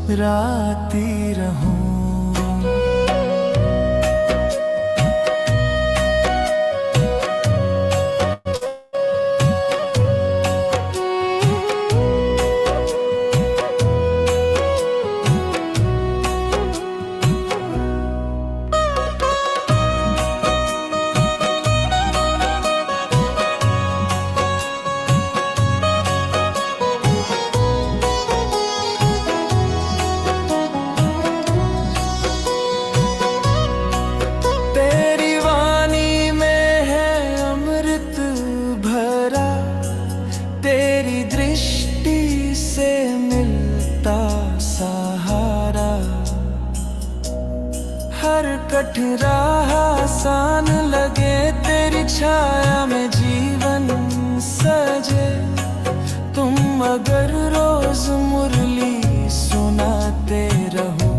मुस्कुराती रहूं। हर कठिन राह आसान लगे, तेरी छाया में जीवन सजे। तुम अगर रोज मुरली सुनाते रहो,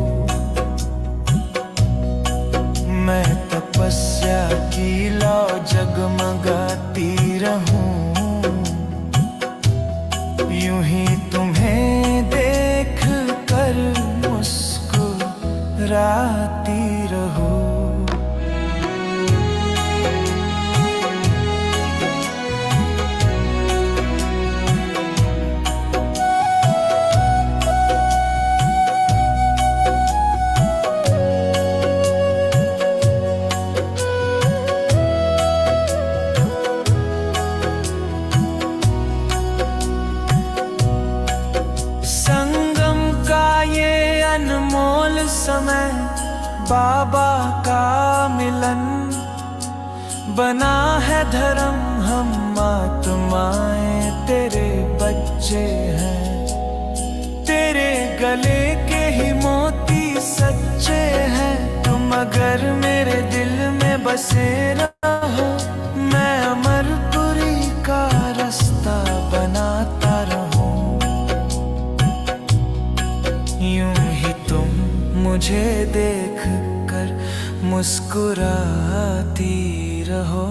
मैं तपस्या की लौ जगमगाती रहूं। यूं ही तुम्हें देख कर मुस्कुराती रहो। अनमोल समय बाबा का मिलन, बना है धर्म हम आत्माएं तेरे बच्चे हैं। तेरे गले के ही मोती सच्चे हैं। तुम अगर मेरे दिल में बसे रहो, मैं अमरपुरी का रास्ता बनाता रहूं। यूं ही तुम मुझे देख कर मुस्कुराती रहो।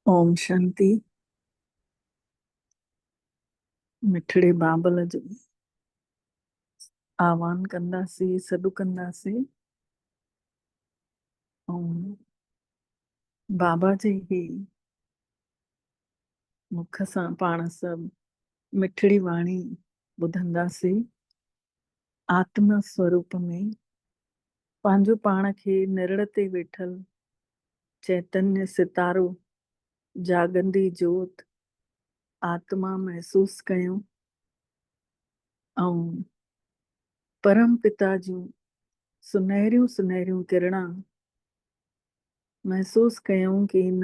ओम शांति। मिठड़े बाबल जो आह्वान कंदासीं, सॾु कंदासीं। बाबा जी ही मुख सां पाण सभु मिठड़ी वाणी ॿुधंदासीं। आत्म स्वरूप में पंहिंजो पाण खे निरड़ ते वेठल चैतन्य सितारो, जागंदी जोत आत्मा महसूस कयूं। ऐं परम पिता जूं सुनहरियूं सुनहरियूं किरणा महसूस कयूं कि हिन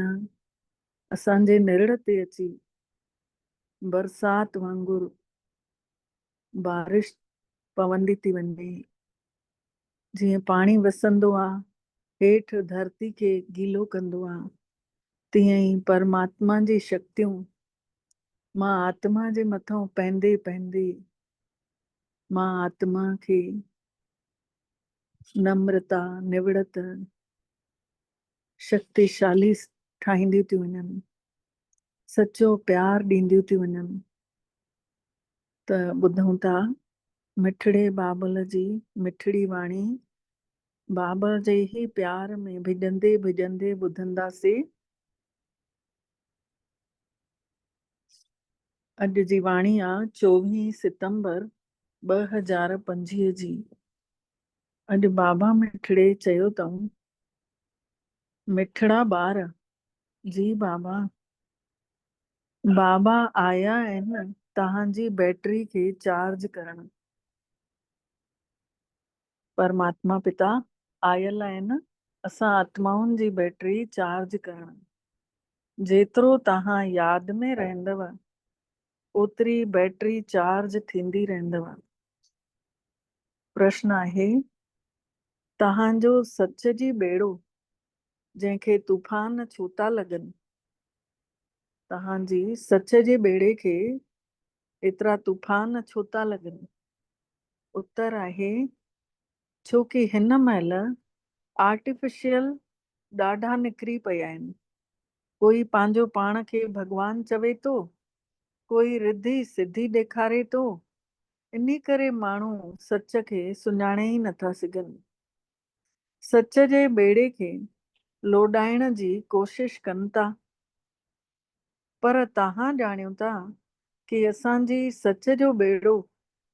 असांजे निरड़ ते अची बरसात वांगुरु बारिश पवंदी थी वञे। जीअं पाणी वसंदो आहे, हेठि धरती खे गीलो कंदो आहे, तीअं ई परमात्मा जी शक्तियूं मां आत्मा जे मथां पवंदे पवंदे मां आत्मा खे नम्रता, निवड़त, शक्तिशाली ठाहींदियूं थी वञनि, सचो प्यार ॾींदियूं थी वञनि। त ॿुधूं था मिठड़े बाबल जी मिठड़ी वाणी। बाबा जे ही प्यार में भिजंदे भिजंदे ॿुधंदासीं। अॼु जी वाणी आहे 24 सितंबर 2025 जी। अॼु बाबा मिठड़े चयो अथऊं, मिठड़ा ॿार जी बाबा, बाबा आया आहिनि तव्हांजी बैटरी खे चार्ज करण। परमात्मा पिता आयल आहिनि असां आत्माउनि जी बैटरी चार्ज करण। जेतिरो तव्हां यादि में रहंदव ओतिरी बैटरी चार्ज थींदी रहंदव। प्रश्न आहे, तव्हांजो सच जी ॿेड़ो जंहिंखे तूफ़ान छो था लॻनि, तव्हांजी सच जे ॿेड़े खे एतिरा तूफ़ान छो था लॻनि? उत्तर आहे, छोकी हिन महिल आर्टिफिशियल ॾाढा निकिरी पिया आहिनि। कोई पंहिंजो पाण खे भॻवान चवे थो, कोई रिधी सिधी ॾेखारे थो, इन करे माण्हू सच खे सुञाणे ई नथा सघनि। सच जे ॿेड़े खे लोॾाइण जी कोशिश कनि था, पर तव्हां ॼाणियो था कि असांजी सच जो ॿेड़ो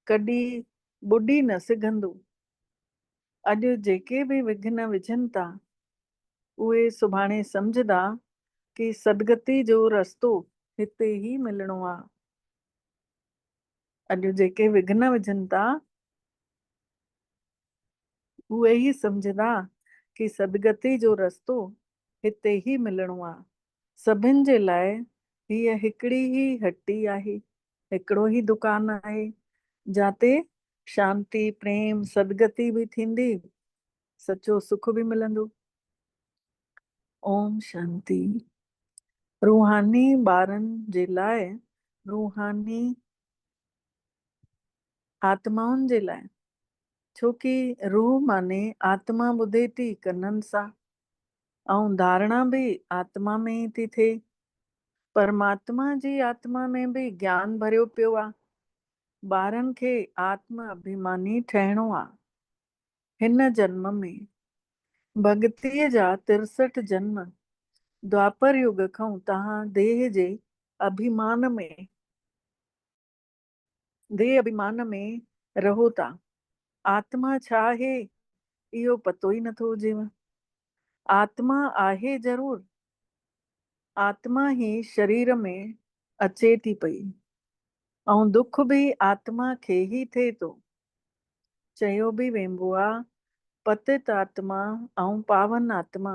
कॾहिं ॿुॾी न सघंदो। अॼु जेके बि विघ्न विझनि था, उहे सुभाणे सम्झदा कि सदगति जो रस्तो हिते ई मिलणो आहे। अॼु जेके विघ्न विझनि था, उहे ई सम्झदा कि सदगति जो रस्तो हिते ई मिलणो आहे। सभिनि जे लाइ हीअ हिकिड़ी ई हट्टी आहे, हिकिड़ो ई दुकान आहे, जाते शांति प्रेम सदगति बि थींदी, सचो सुख बि मिलंदो। ओम शांति। रूहानी ॿारनि जे लाइ, रूहानी आत्माउनि जे लाइ, छोकी रूह माने आत्मा ॿुधे थी कननि सां, ऐं धारणा बि आत्मा में ई थी थिए। परमात्मा जी आत्मा में बि ज्ञान भरियो पियो आहे। ॿारनि खे आत्म अभिमानी ठहिणो आहे। हिन जन्म में भक्तीअ जा 63 जन्म, द्वापर युग खां तव्हां देह जे अभिमान में रहो था। आत्मा छा आहे इहो पतो ई नथो हुजेव। आत्मा आहे ज़रूर, आत्मा ही शरीर में अचे थी पई, ऐं दुख बि आत्मा खे ई थिए थो। चयो बि वेंबो आहे, पतित आत्मा ऐं पावन आत्मा।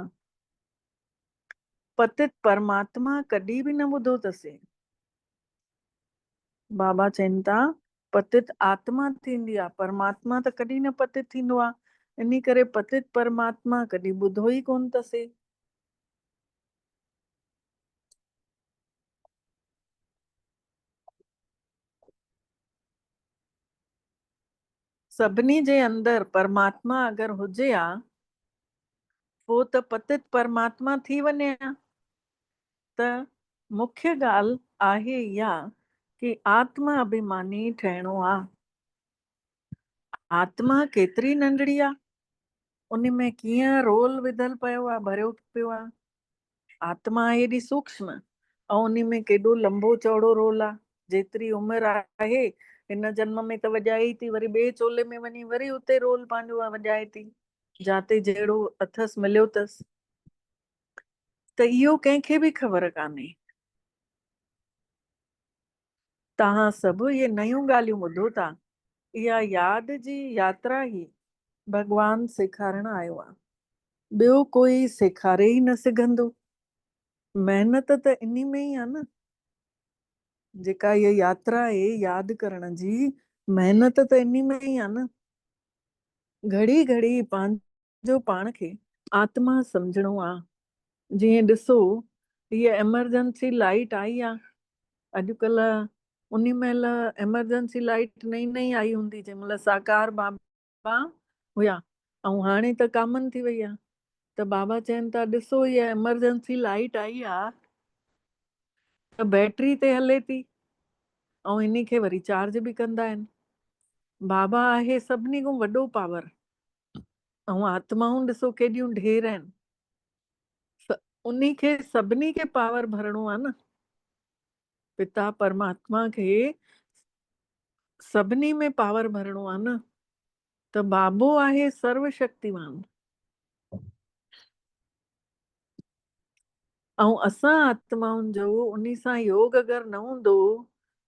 पतित परमात्मा कॾहिं बि न ॿुधो अथसि। बाबा चवनि था पतित आत्मा थींदी आहे, परमात्मा त कॾहिं न पतित थींदो आहे। इन करे पतित परमात्मा कॾहिं ॿुधो ई कोन अथसि। सभिनी जे अंदरि परमात्मा अगरि हुजे हा, पोइ त पतित परमात्मा थी वञे हा। त मुख्य ॻाल्हि आहे इहा कि आत्मा अभिमानी ठहिणो आहे। आत्मा केतिरी नंढड़ी आहे, उन में कीअं रोल विधल पियो आहे, भरियो पियो आहे। आत्मा एॾी सूक्ष्म, ऐं उन में केॾो लंबो चौड़ो रोल आहे। जेतिरी उमिरि आहे, हिन जन्म में त वॼाए थी, वरी ॿिए चोले में वञी वरी उते रोल पंहिंजो वॼाए थी, जाते जहिड़ो अथसि मिलियो अथसि। त इहो कंहिंखे बि ख़बर कान्हे। तव्हां सभु इहे नयूं ॻाल्हियूं ॿुधो था। इहा यादि जी यात्रा ई भॻवानु सेखारण आयो आहे। ॿियो कोई सेखारे ई न सघंदो। महिनत त इन में ई आहे न। जेका इहा यात्रा आहे यादि करण जी, महिनत त इन में ई आहे न। घड़ी घड़ी पंहिंजो पाण खे आत्मा सम्झणो आहे। जीअं ॾिसो, हीअ एमरजेंसी लाइट आई आहे। अॼुकल्ह उन महिल एमरजेंसी लाइट नई नई आई हूंदी, जंहिं महिल साकार बाबा हुया, ऐं हाणे त कॉमन थी वई आहे। त बाबा चवनि था ॾिसो हीअ एमरजेंसी लाइट आई आहे, त बैटरी ते हले थी, ऐं इन खे वरी चार्ज बि कंदा आहिनि। बाबा आहे सभिनी खां वॾो पावर, ऐं आत्माऊं ॾिसो केॾियूं ढेर आहिनि। उन खे सभिनी खे पावर भरणो आहे न। पिता परमात्मा खे सभिनी में पावर भरणो आहे न। त बाबो आहे सर्वशक्तिमान, ऐं असां आत्माउनि जो उन सां योग अगरि न हूंदो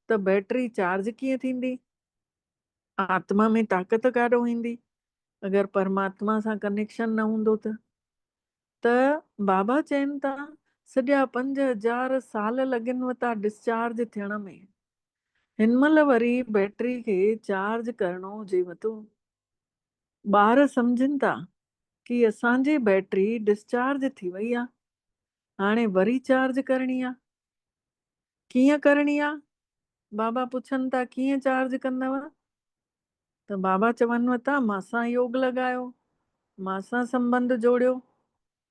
त बैटरी चार्ज कीअं थींदी। आत्मा में ताक़त काॾो ईंदी अगरि परमात्मा सां कनेक्शन न हूंदो त बाबा चवनि था सॼा 5000 साल लॻनव था डिस्चार्ज थियण में। हिन महिल वरी बैटरी खे चार्ज करणो हुजेव थो। ॿार सम्झनि था कि असांजी बैटरी डिस्चार्ज थी वई आहे, हाणे वरी चार्ज करणी आहे। कीअं करणी आहे? बाबा पुछनि था कीअं चार्ज कंदव? त बाबा चवनि था मासां योग लॻायो, मासां संबंध जोड़ियो।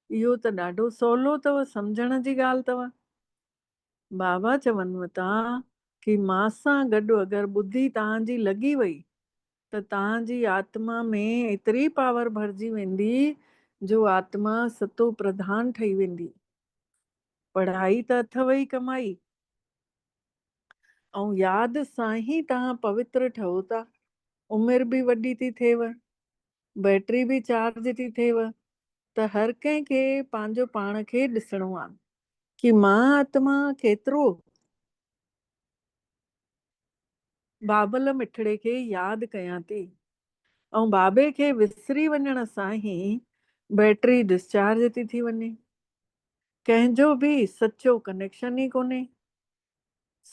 इहो त ॾाढो सवलो अथव, सम्झण जी ॻाल्हि अथव। बाबा चवनि था कि मां सां गॾु अगरि ॿुधी तव्हांजी लॻी वई त तव्हांजी आत्मा में एतिरी पावर भरिजी वेंदी जो आत्मा सतो प्रधान ठही वेंदी। पढ़ाई त अथव ई कमाई, ऐं यादि सां ई तव्हां पवित्र ठहो था। उमिरि बि वॾी थी थिएव, बैटरी बि चार्ज थी थिएव। त हर कंहिंखे पंहिंजो पाण खे ॾिसणो आहे कि मां आत्मा केतिरो बाबल मिठड़े खे यादि कयां थी। ऐं बाबे खे विसरी वञण सां ई बैटरी डिस्चार्ज थी वञे। कंहिंजो बि सचो कनेक्शन ई कोन्हे।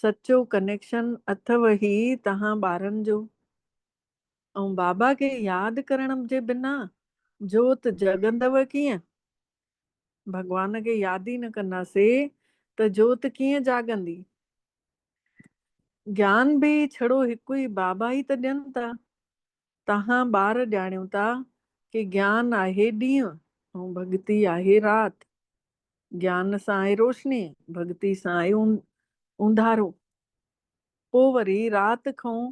सचो कनेक्शन अथव ही तव्हां ॿारनि जो। ऐं बाबा खे यादि करण जे बिना जोत जगंदव कीअं? भॻवान खे यादि ई न कंदासीं त जोत कीअं जागंदी? ज्ञान बि छड़ो हिकु ई बाबा ई त ॾियनि था। तव्हां ॿार ॼाणियो था कि ज्ञान आहे ॾींहुं ऐं भक्ति आहे राति। ज्ञान सां आहे रोशनी, भक्ति सां आहे उंधारो। पोइ वरी राति खां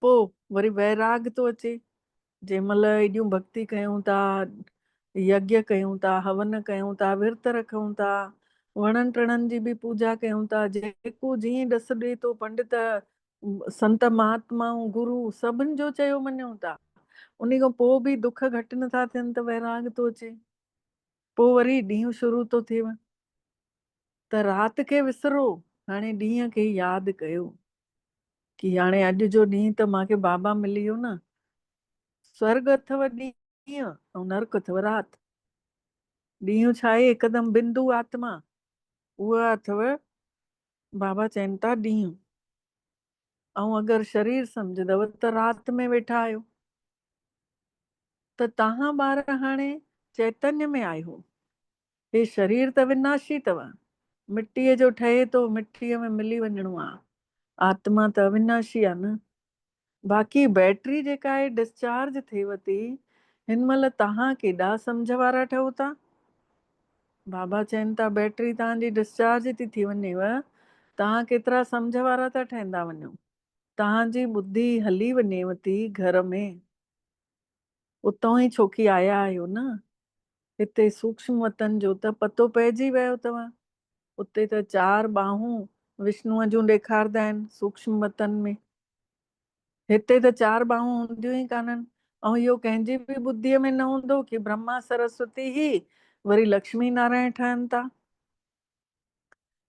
पोइ वरी वैराग थो अचे। जंहिं महिल एॾियूं भक्ति कयूं था, यज्ञ कयूं था, हवन कयूं था, विर्त रखूं था, वणनि टिणनि जी बि पूजा कयूं था, जेको जीअं ॾस ॾिए थो। पंडित, संत महात्माऊं, गुरु सभिनि जो चयो मञूं था। उन खां पोइ बि दुख घटि नथा थियनि त वैराग थो अचे। पोइ वरी ॾींहुं शुरू थो थिएव त राति खे विसरो, हाणे ॾींहं खे यादि कयो कि हाणे अॼु जो ॾींहुं त मूंखे बाबा मिली वियो न। स्वर्ग अथव ॾींहुं ऐं नर्क अथव राति। ॾींहुं छा आहे? हिकदमि बिंदु आत्मा, उहा अथव बाबा चवनि था ॾींहुं। ऐं अगरि शरीर सम्झंदव त राति में वेठा आहियो। त तव्हां ॿार हाणे चैतन्य में आहियो। हे शरीर त विनाशी अथव, मिटीअ जो ठहे थो, मिटीअ में मिली वञिणो आहे। आत्मा त अविनाशी आहे न। बाक़ी बैटरी जेका आहे डिस्चार्ज थिएव थी, हिन महिल तव्हां केॾा सम्झ वारा ठहो था। बाबा चवनि था बैटरी तव्हांजी डिस्चार्ज थी वञेव, तव्हां केतिरा सम्झ वारा था ठहंदा वञो। तव्हांजी ॿुधी हली वञेव थी घर में। उतां ई छोकी आया आहियो न। हिते सूक्ष्म वतन जो त पतो पइजी वियो अथव। उते त 4 बाहूं विष्णुअ जूं ॾेखारंदा आहिनि सूक्ष्म वतन में। हिते त 4 बाहूं हूंदियूं ई कान्हनि। ऐं इहो कंहिंजी बि ॿुद्धीअ में न हूंदो कि ब्रह्मा सरस्वती ही वरी लक्ष्मी नारायण ठहनि था।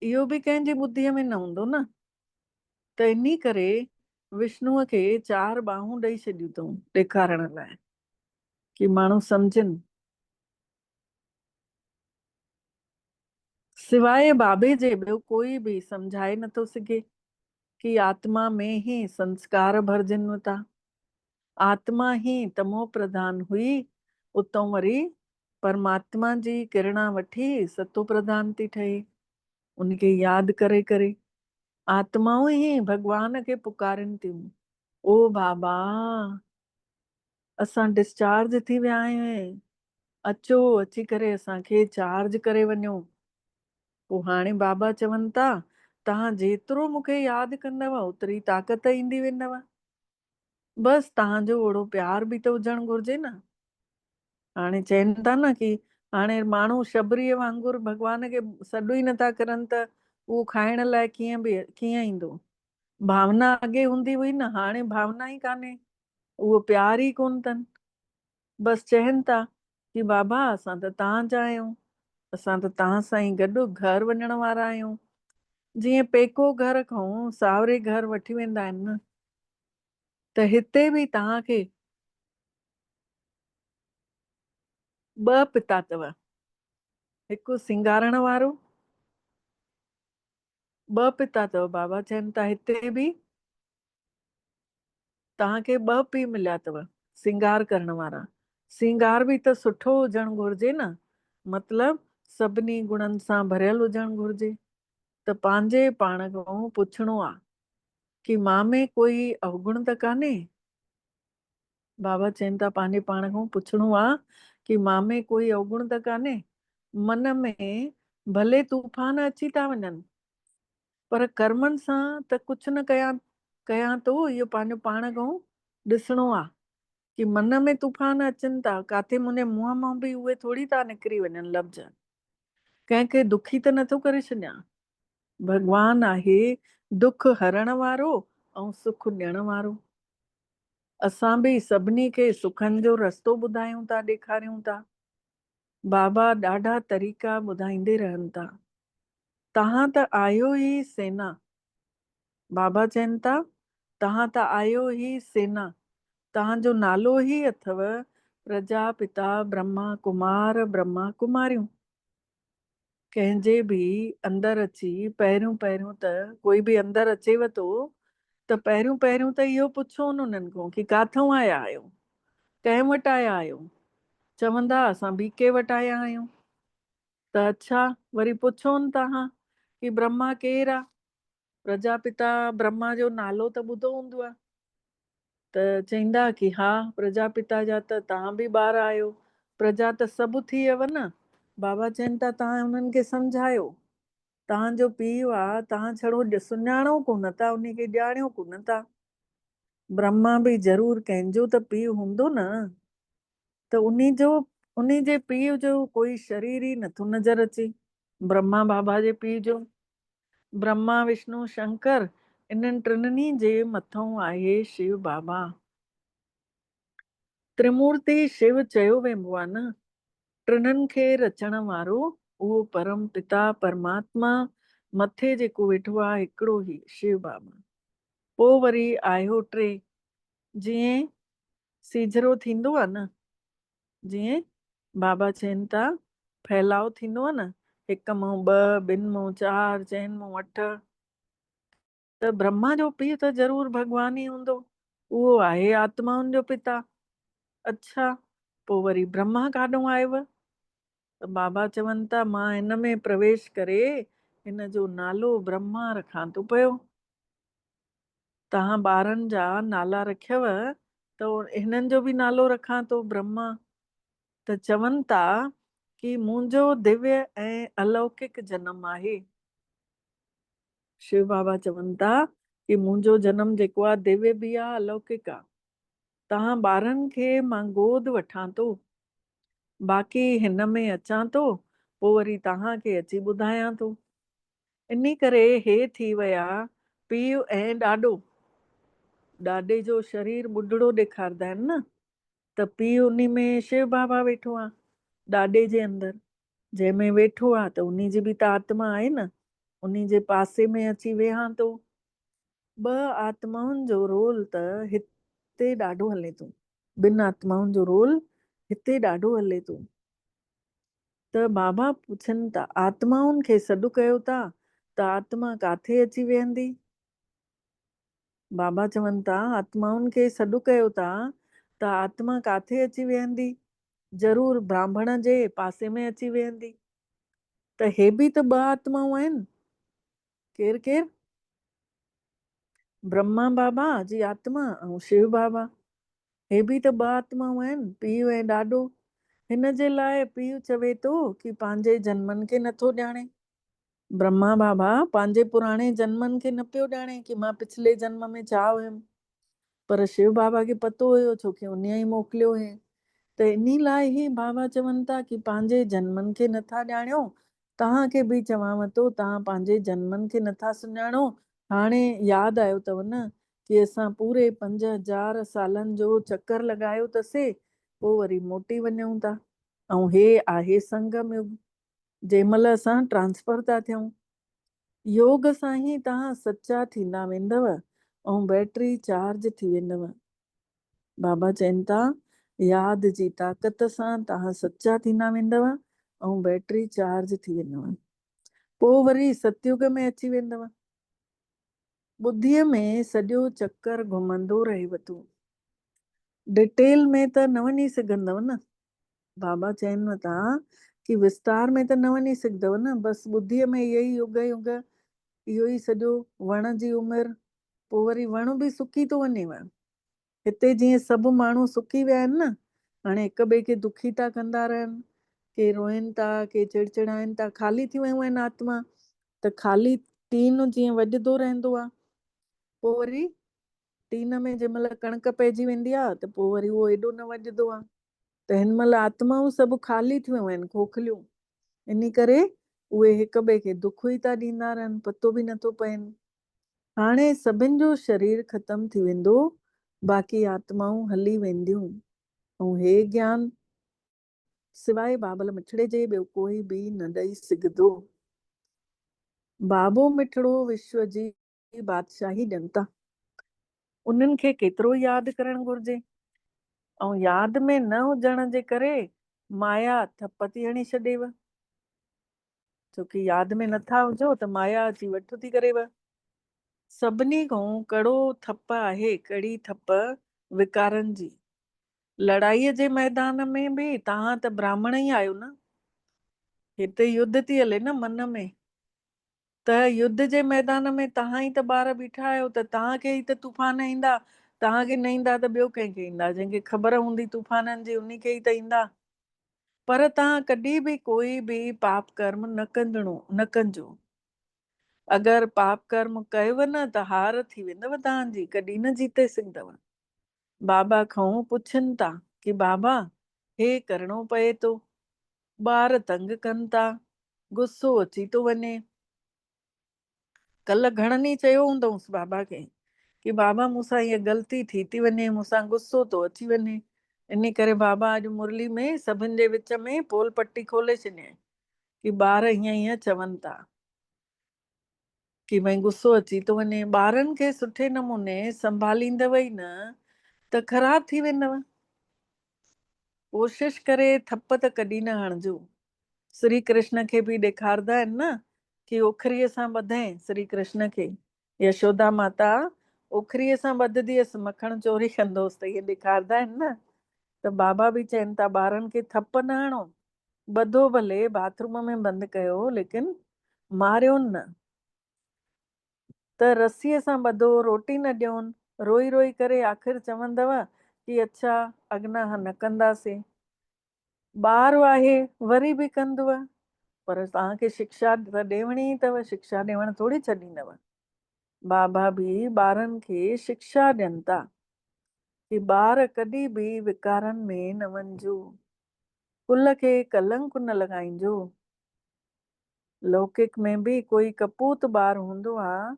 इहो बि कंहिंजी ॿुद्धीअ में न हूंदो न। त इन करे विष्णुअ खे 4 बाहूं ॾेई छॾियूं अथऊं ॾेखारण लाइ कि माण्हू सम्झनि। सिवाय बाबे जे ॿियो कोई बि सम्झाए नथो सघे कि आत्मा में ही संस्कार भरजनि था। आत्मा ही तमो प्रधान हुई, उतां वरी परमात्मा जी किरणा वठी सतो प्रधान थी ठहे। उनखे यादि करे करे आत्माऊं ही भॻवान खे पुकारनि थियूं, ओ बाबा असां डिस्चार्ज थी विया आहियूं, अचो अची करे असांखे चार्ज करे वञो। पोइ हाणे बाबा चवनि था तव्हां जेतिरो मूंखे यादि कंदव ओतिरी ताक़त ईंदी वेंदव। बसि तव्हांजो ओड़ो प्यार बि त हुजणु घुरिजे न। हाणे चवनि था न कि हाणे माण्हू शबरीअ वांगुरु भॻवान खे सॾु ई नथा करनि त उहो खाइण लाइ कीअं ईंदो। भावना अॻे हूंदी हुई न, हाणे भावना ई कान्हे, उहो प्यार ई कोन अथनि। बसि चवनि था कि बाबा असां त तव्हांजा आहियूं, असां त तव्हां सां ई गॾु घर वञण वारा आहियूं। जीअं पेको घर खां सावरे घर वठी वेंदा आहिनि न, त हिते बि तव्हांखे 2 पिता अथव, हिकु सिंगारण वारो, 2 पिता अथव। बाबा चवनि था हिते बि तव्हांखे 2 पीउ मिलिया अथव सिंगार करण वारा। सिंगार बि त सुठो हुजणु घुरिजे न, मतिलबु सभिनी गुणनि सां भरियल हुजणु घुरिजे। त पंहिंजे पाण खां पुछिणो आहे कि मां में कोई अवगुण त कान्हे। बाबा चवनि था पंहिंजे पाण खां पुछिणो आहे कि मां में कोई अवगुण त कान्हे। मन में भले तूफ़ान अची था वञनि, पर कर्मनि सां त कुझु न कयां थो, इहो पंहिंजो पाण खां ॾिसणो आहे कि मन में तूफान अचनि था, काथे मुंहिंजे मुंहं मां बि उहे थोरी था निकिरी वञनि लफ़्ज़। कंहिंखे दुखी त नथो करे छॾियां। भगवान आहे दुख हरण वारो ऐं सुख ॾियण वारो। असां बि सभिनी खे सुखनि जो रस्तो ॿुधायूं था, ॾेखारियूं था। बाबा ॾाढा तरीक़ा ॿुधाईंदे रहनि था। तव्हां त आयो ई सेना, बाबा चवनि था तव्हां त आयो ई सेना, तव्हांजो नालो ई अथव प्रजापिता ब्रह्मा कुमार ब्रह्मा कुमारियूं। कंहिंजे बि अंदरि अची पहिरियों त कोई बि अंदरि अचेव थो त पहिरियों त इहो पुछो उन्हनि खां कि काथऊं आया आहियो, कंहिं वटि आया आहियो। चवंदा असां बीके वटि आया आहियूं। त अच्छा, वरी पुछोनि तव्हां कि ब्रह्मा केरु आहे? प्रजापिता ब्रह्मा जो नालो त ॿुधो हूंदो आहे। त चवंदा कि हा, प्रजापिता जा त तव्हां बि ॿार आहियो। प्रजा त सभु थी वियव न। बाबा चवनि था तव्हां उन्हनि खे सम्झायो, तव्हांजो पीउ आहे, तव्हां छड़ो सुञाणो कोन था, उन खे ॼाणियो कोन था। ब्रह्मा बि ज़रूरु कंहिंजो त पीउ हूंदो न। त उन जे पीउ जो कोई शरीर ई नथो नज़र अचे, ब्रह्मा बाबा जे पीउ जो। ब्रह्मा विष्णु शंकर इन्हनि टिनिनी जे मथां आहे शिव बाबा। त्रिमूर्ति शिव चयो वेंदो आहे न। टिनिनि खे रचण वारो उहो परम पिता परमात्मा मथे जेको वेठो आहे हिकिड़ो ई शिव बाबा। पोइ वरी आयो टे, जीअं सीझरो थींदो आहे न, जीअं बाबा चवनि था फैलाव थींदो आहे न, 1 मां 2, 2 मां 4, 4 मां 8। त ब्रह्मा जो पीउ त ज़रूरु भॻवान ई हूंदो, उहो आहे आत्माउनि जो पिता। अच्छा, पोइ वरी ब्रह्मा काॾों आयव? त बाबा चवनि था मां हिन में प्रवेश करे हिन जो नालो ब्रह्मा रखां थो पियो। तव्हां ॿारनि जा नाला रखियव त हिननि जो बि नालो रखां थो ब्रह्मा। त चवनि था कि मुंहिंजो दिव्य ऐं अलौकिक जनम आहे। शिव बाबा चवनि था कि मुंहिंजो जनम जेको आहे दिव्य बि आहे, अलौकिक आहे। तव्हां ॿारनि खे मां गोद वठां थो, बाक़ी हिन में अचां थो, पोइ वरी तव्हांखे अची ॿुधायां थो। इन करे हे थी विया पीउ ऐं ॾाॾो। ॾाॾे जो शरीर ॿुढड़ो ॾेखारंदा आहिनि न, त पीउ उन में शिव बाबा वेठो आहे ॾाॾे जे अंदरि। जंहिंमें वेठो आहे त उन जी बि त आत्मा आहे न, उन जे पासे में अची वेहां थो। 2 आत्माउनि जो रोल त हिते ॾाढो हले थो, 2 आत्माउनि जो रोल हिते ॾाढो हले थो। त बाबा पुछनि था आत्माउनि खे सॾु कयो था त आत्मा काथे अची वेहंदी? बाबा चवनि था आत्माउनि खे सॾु कयो था त आत्मा काथे अची वेहंदी? ज़रूरु ब्राह्मण जे पासे में अची वेहंदी। त हे बि त 2 आत्माऊं आहिनि। केरु केरु? ब्रह्मा बाबा जी आत्मा ऐं शिव बाबा। हे बि त 2 आत्माऊं आहिनि, पीउ ऐं ॾाॾो। हिन जे लाइ पीउ चवे थो कि पंहिंजे जन्मनि खे नथो ॼाणे। ब्रह्मा बाबा पंहिंजे पुराणे जन्मनि खे न पियो ॼाणे कि मां पिछले जन्म में छा हुयमि। पर शिव बाबा खे पतो हुयो, छो कि उन ई मोकिलियो हुई। त इन लाइ ई बाबा चवनि था कि पंहिंजे जन्मनि खे नथा ॼाणियो। तव्हांखे बि चवांव थो, तव्हां पंहिंजे जन्मनि खे नथा सुञाणो। हाणे यादि आयो अथव न कि असां पूरे 5000 सालनि जो चक्कर लॻायो अथसीं, पोइ वरी मोटी वञूं था। ऐं हे आहे संगम युग, जंहिं महिल असां ट्रांसफर था थियूं। योग सां ई तव्हां सचा थींदा वेंदव ऐं बैटरी चार्ज थी वेंदव। बाबा चवनि था यादि जी ताक़त सां तव्हां सचा थींदा वेंदव ऐं बैटरी चार्ज थी वेंदव। पोइ वरी सतयुग में अची वेंदव। ॿुद्धीअ में सॼो चक्कर घुमंदो रहेव थो। डिटेल में त न वञी सघंदव न। बाबा चवनि था कि विस्तार में त न वञी सघंदव न, बसि ॿुद्धीअ में इहो ई युग युग, इहो ई सॼो वण जी उमिरि। पोइ वरी वण बि सुकी थो वञेव। हिते जीअं सभु माण्हू सुकी विया आहिनि न, हाणे हिक ॿिए खे दुखी था कंदा रहनि, के रोइनि था, के चिड़चिड़ाइनि था, ख़ाली थी वियूं आहिनि आत्मा। त ख़ाली टीन जीअं वॼंदो रहंदो आहे, पोइ वरी टीन में जंहिं महिल कणिक पइजी वेंदी आहे त पोइ वरी उहो एॾो न वॼंदो आहे। त हिन महिल आत्माऊं सभु ख़ाली थी वियूं आहिनि, खोखलियूं। इन करे उहे हिक ॿिए खे दुख ई था ॾींदा रहनि, पतो बि नथो पएनि। हाणे सभिनि जो शरीर ख़तम थी वेंदो, बाक़ी आत्माऊं हली वेंदियूं। ऐं हे ज्ञान सिवाय बाबल मिठड़े जे ॿियो कोई बि न ॾेई सघंदो। बाबो मिठड़ो विश्व जी बादशाही ॾियनि था, उन्हनि खे केतिरो यादि करणु घुर्जे। ऐं यादि में न हुजण जे करे माया थप थी हणी छॾेव, छोकी यादि में नथा हुजो त माया अची वठु थी करेव। सभिनी खां कड़ो थप आहे, कड़ी थप विकारनि जी। लड़ाईअ जे मैदान में बि तव्हां त ब्राह्मण ई आहियो न, हिते युद्ध थी हले न मन में। त युद्ध जे मैदान में तव्हां ई त ॿार बीठा आहियो, त तव्हांखे ई त तूफ़ान ईंदा। तव्हांखे न ईंदा त ॿियो कंहिंखे ईंदा, जंहिंखे ख़बर हूंदी तूफ़ाननि जी उन खे ई त ईंदा। पर तव्हां कॾहिं बि कोई बि पाप कर्म न कजो। अगरि पाप कर्म कयव न त हार थी वेंदव तव्हांजी, कॾहिं न जीते सघंदव। बाबा खां पुछनि था कि बाबा हे करिणो पए थो, ॿार तंग कनि था, गुस्सो अची थो वञे। कल्ह घणनि ई चयो हूंदउसि बाबा खे कि बाबा मूंसां हीअ ग़लती थी वञे, मूंसां गुस्सो थो अची वञे। इन करे बाबा अॼु मुरली में सभिनि जे विच में पोल पटी खोले छॾियईं कि ॿार हीअं चवनि था कि भई गुस्सो अची थो वञे। ॿारनि खे सुठे नमूने संभालींदव ई न त ख़राब थी वेंदव। कोशिश करे थप त कॾहिं न हणिजो। श्री कृष्ण खे बि ॾेखारंदा आहिनि न कि ओखरीअ सां ॿधईं श्री कृष्ण खे। यशोदा माता ओखरीअ सां ॿधंदी हुअसि, मखण चोरी कंदोसि, त इहे ॾेखारंदा आहिनि न। त बाबा बि चवनि था ॿारनि खे थप न हणो, ॿधो भले, बाथरूम में बंदि कयो, लेकिन मारियो न। त रसीअ सां ॿधो, रोटी न ॾियोनि, रोई रोई करे आख़िर चवंदव कि अच्छा अॻिना न कंदासीं। ॿार आहे वरी बि कंदव, पर तव्हांखे शिक्षा त ॾियणी अथव, शिक्षा ॾियणु थोरी छॾींदव। बाबा बि ॿारनि खे शिक्षा ॾियनि था कि ॿार कॾहिं बि विकारनि में न वञिजो, कुल खे कलंक न लॻाइजो। लौकिक में बि कोई कपूत ॿार हूंदो आहे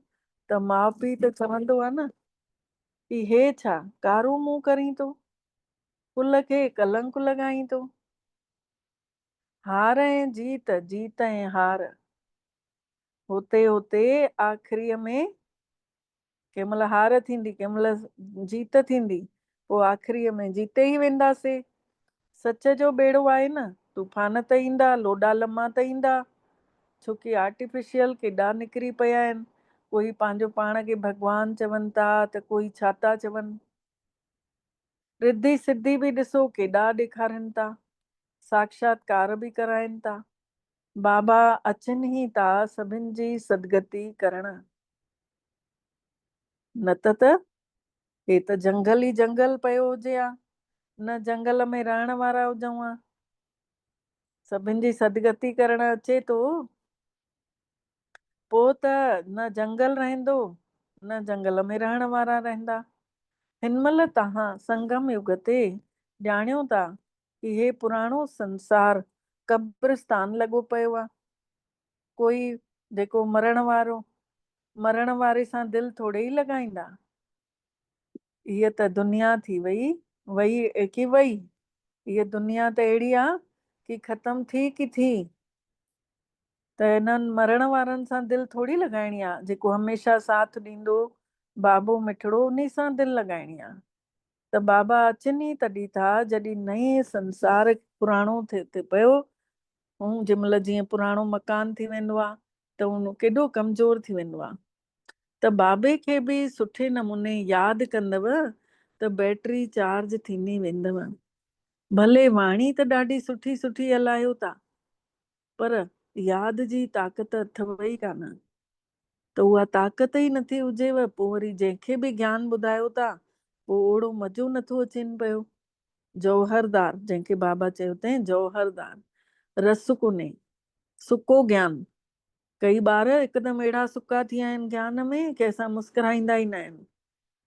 त माउ पीउ त चवंदो आहे न कि हे छा कारो मुंहुं करीं थो, कुल खे कलंक लॻाईं थो। हार ऐं जीत, जीत ऐं हार, होते होते आख़िरीअ में कंहिं महिल हार थींदी, कंहिं महिल जीत थींदी, पोइ आख़िरीअ में जीते ई वेंदासीं। सच जो बेड़ो आहे न, तूफ़ान त ईंदा, लोॾा लम्हा त ईंदा, छोकी आर्टिफिशियल केॾा निकिरी पिया आहिनि। कोई पंहिंजो पाण खे भॻवान चवनि था त कोई छा था चवनि। रिद्धि सिद्धि बि ॾिसो केॾा ॾेखारनि था, साक्षात्कार बि कराइनि था। बाबा अचनि ई था सभिनि जी सदगति करण, न त हे त जंगल ई जंगल पियो हुजे आ, न जंगल में रहण वारा हुजऊं आ। सभिनि जी सदगति करण अचे थो, पोइ त न जंगल रहंदो, न जंगल में रहण वारा रहंदा। हिन महिल तव्हां संगम युग ते ॼाणियो था कि हे पुराणो संसार कब्रिस्तान लॻो पियो आहे। कोई जेको मरण वारे सां दिलि थोरे ई लॻाईंदा। हीअ त दुनिया थी वई, हीअ दुनिया त अहिड़ी आहे कि ख़तम थी कि थी। त इन्हनि मरण वारनि सां दिलि थोरी लॻाइणी आहे, जेको हमेशह साथ ॾींदो बाबो मिठड़ो, उन सां दिलि लॻाइणी आहे। त बाबा अचनि ई तॾहिं था जॾहिं नए संसार पुराणो थिए पियो। ऐं जंहिं महिल जीअं पुराणो मकान थी वेंदो आहे त उन केॾो कमज़ोर थी वेंदो आहे। त बाबे खे बि सुठे नमूने यादि कंदव त बैटरी चार्ज थींदी वेंदव। भले वाणी त ॾाढी सुठी सुठी हलायो था, पर यादि जी ताक़त अथव ई कान। त उहा ताक़त ई नथी हुजेव, पोइ वरी जंहिंखे बि ज्ञान ॿुधायो था पोइ ओड़ो मज़ो नथो अचेनि पियो। जौहरदार, जंहिंखे बाबा चयो अथई जौहरदार, रस कोन्हे, सुको ज्ञान। कई ॿार हिकदमि अहिड़ा सुका थी विया आहिनि ज्ञान में कि असां मुस्कुराईंदा ई न आहिनि,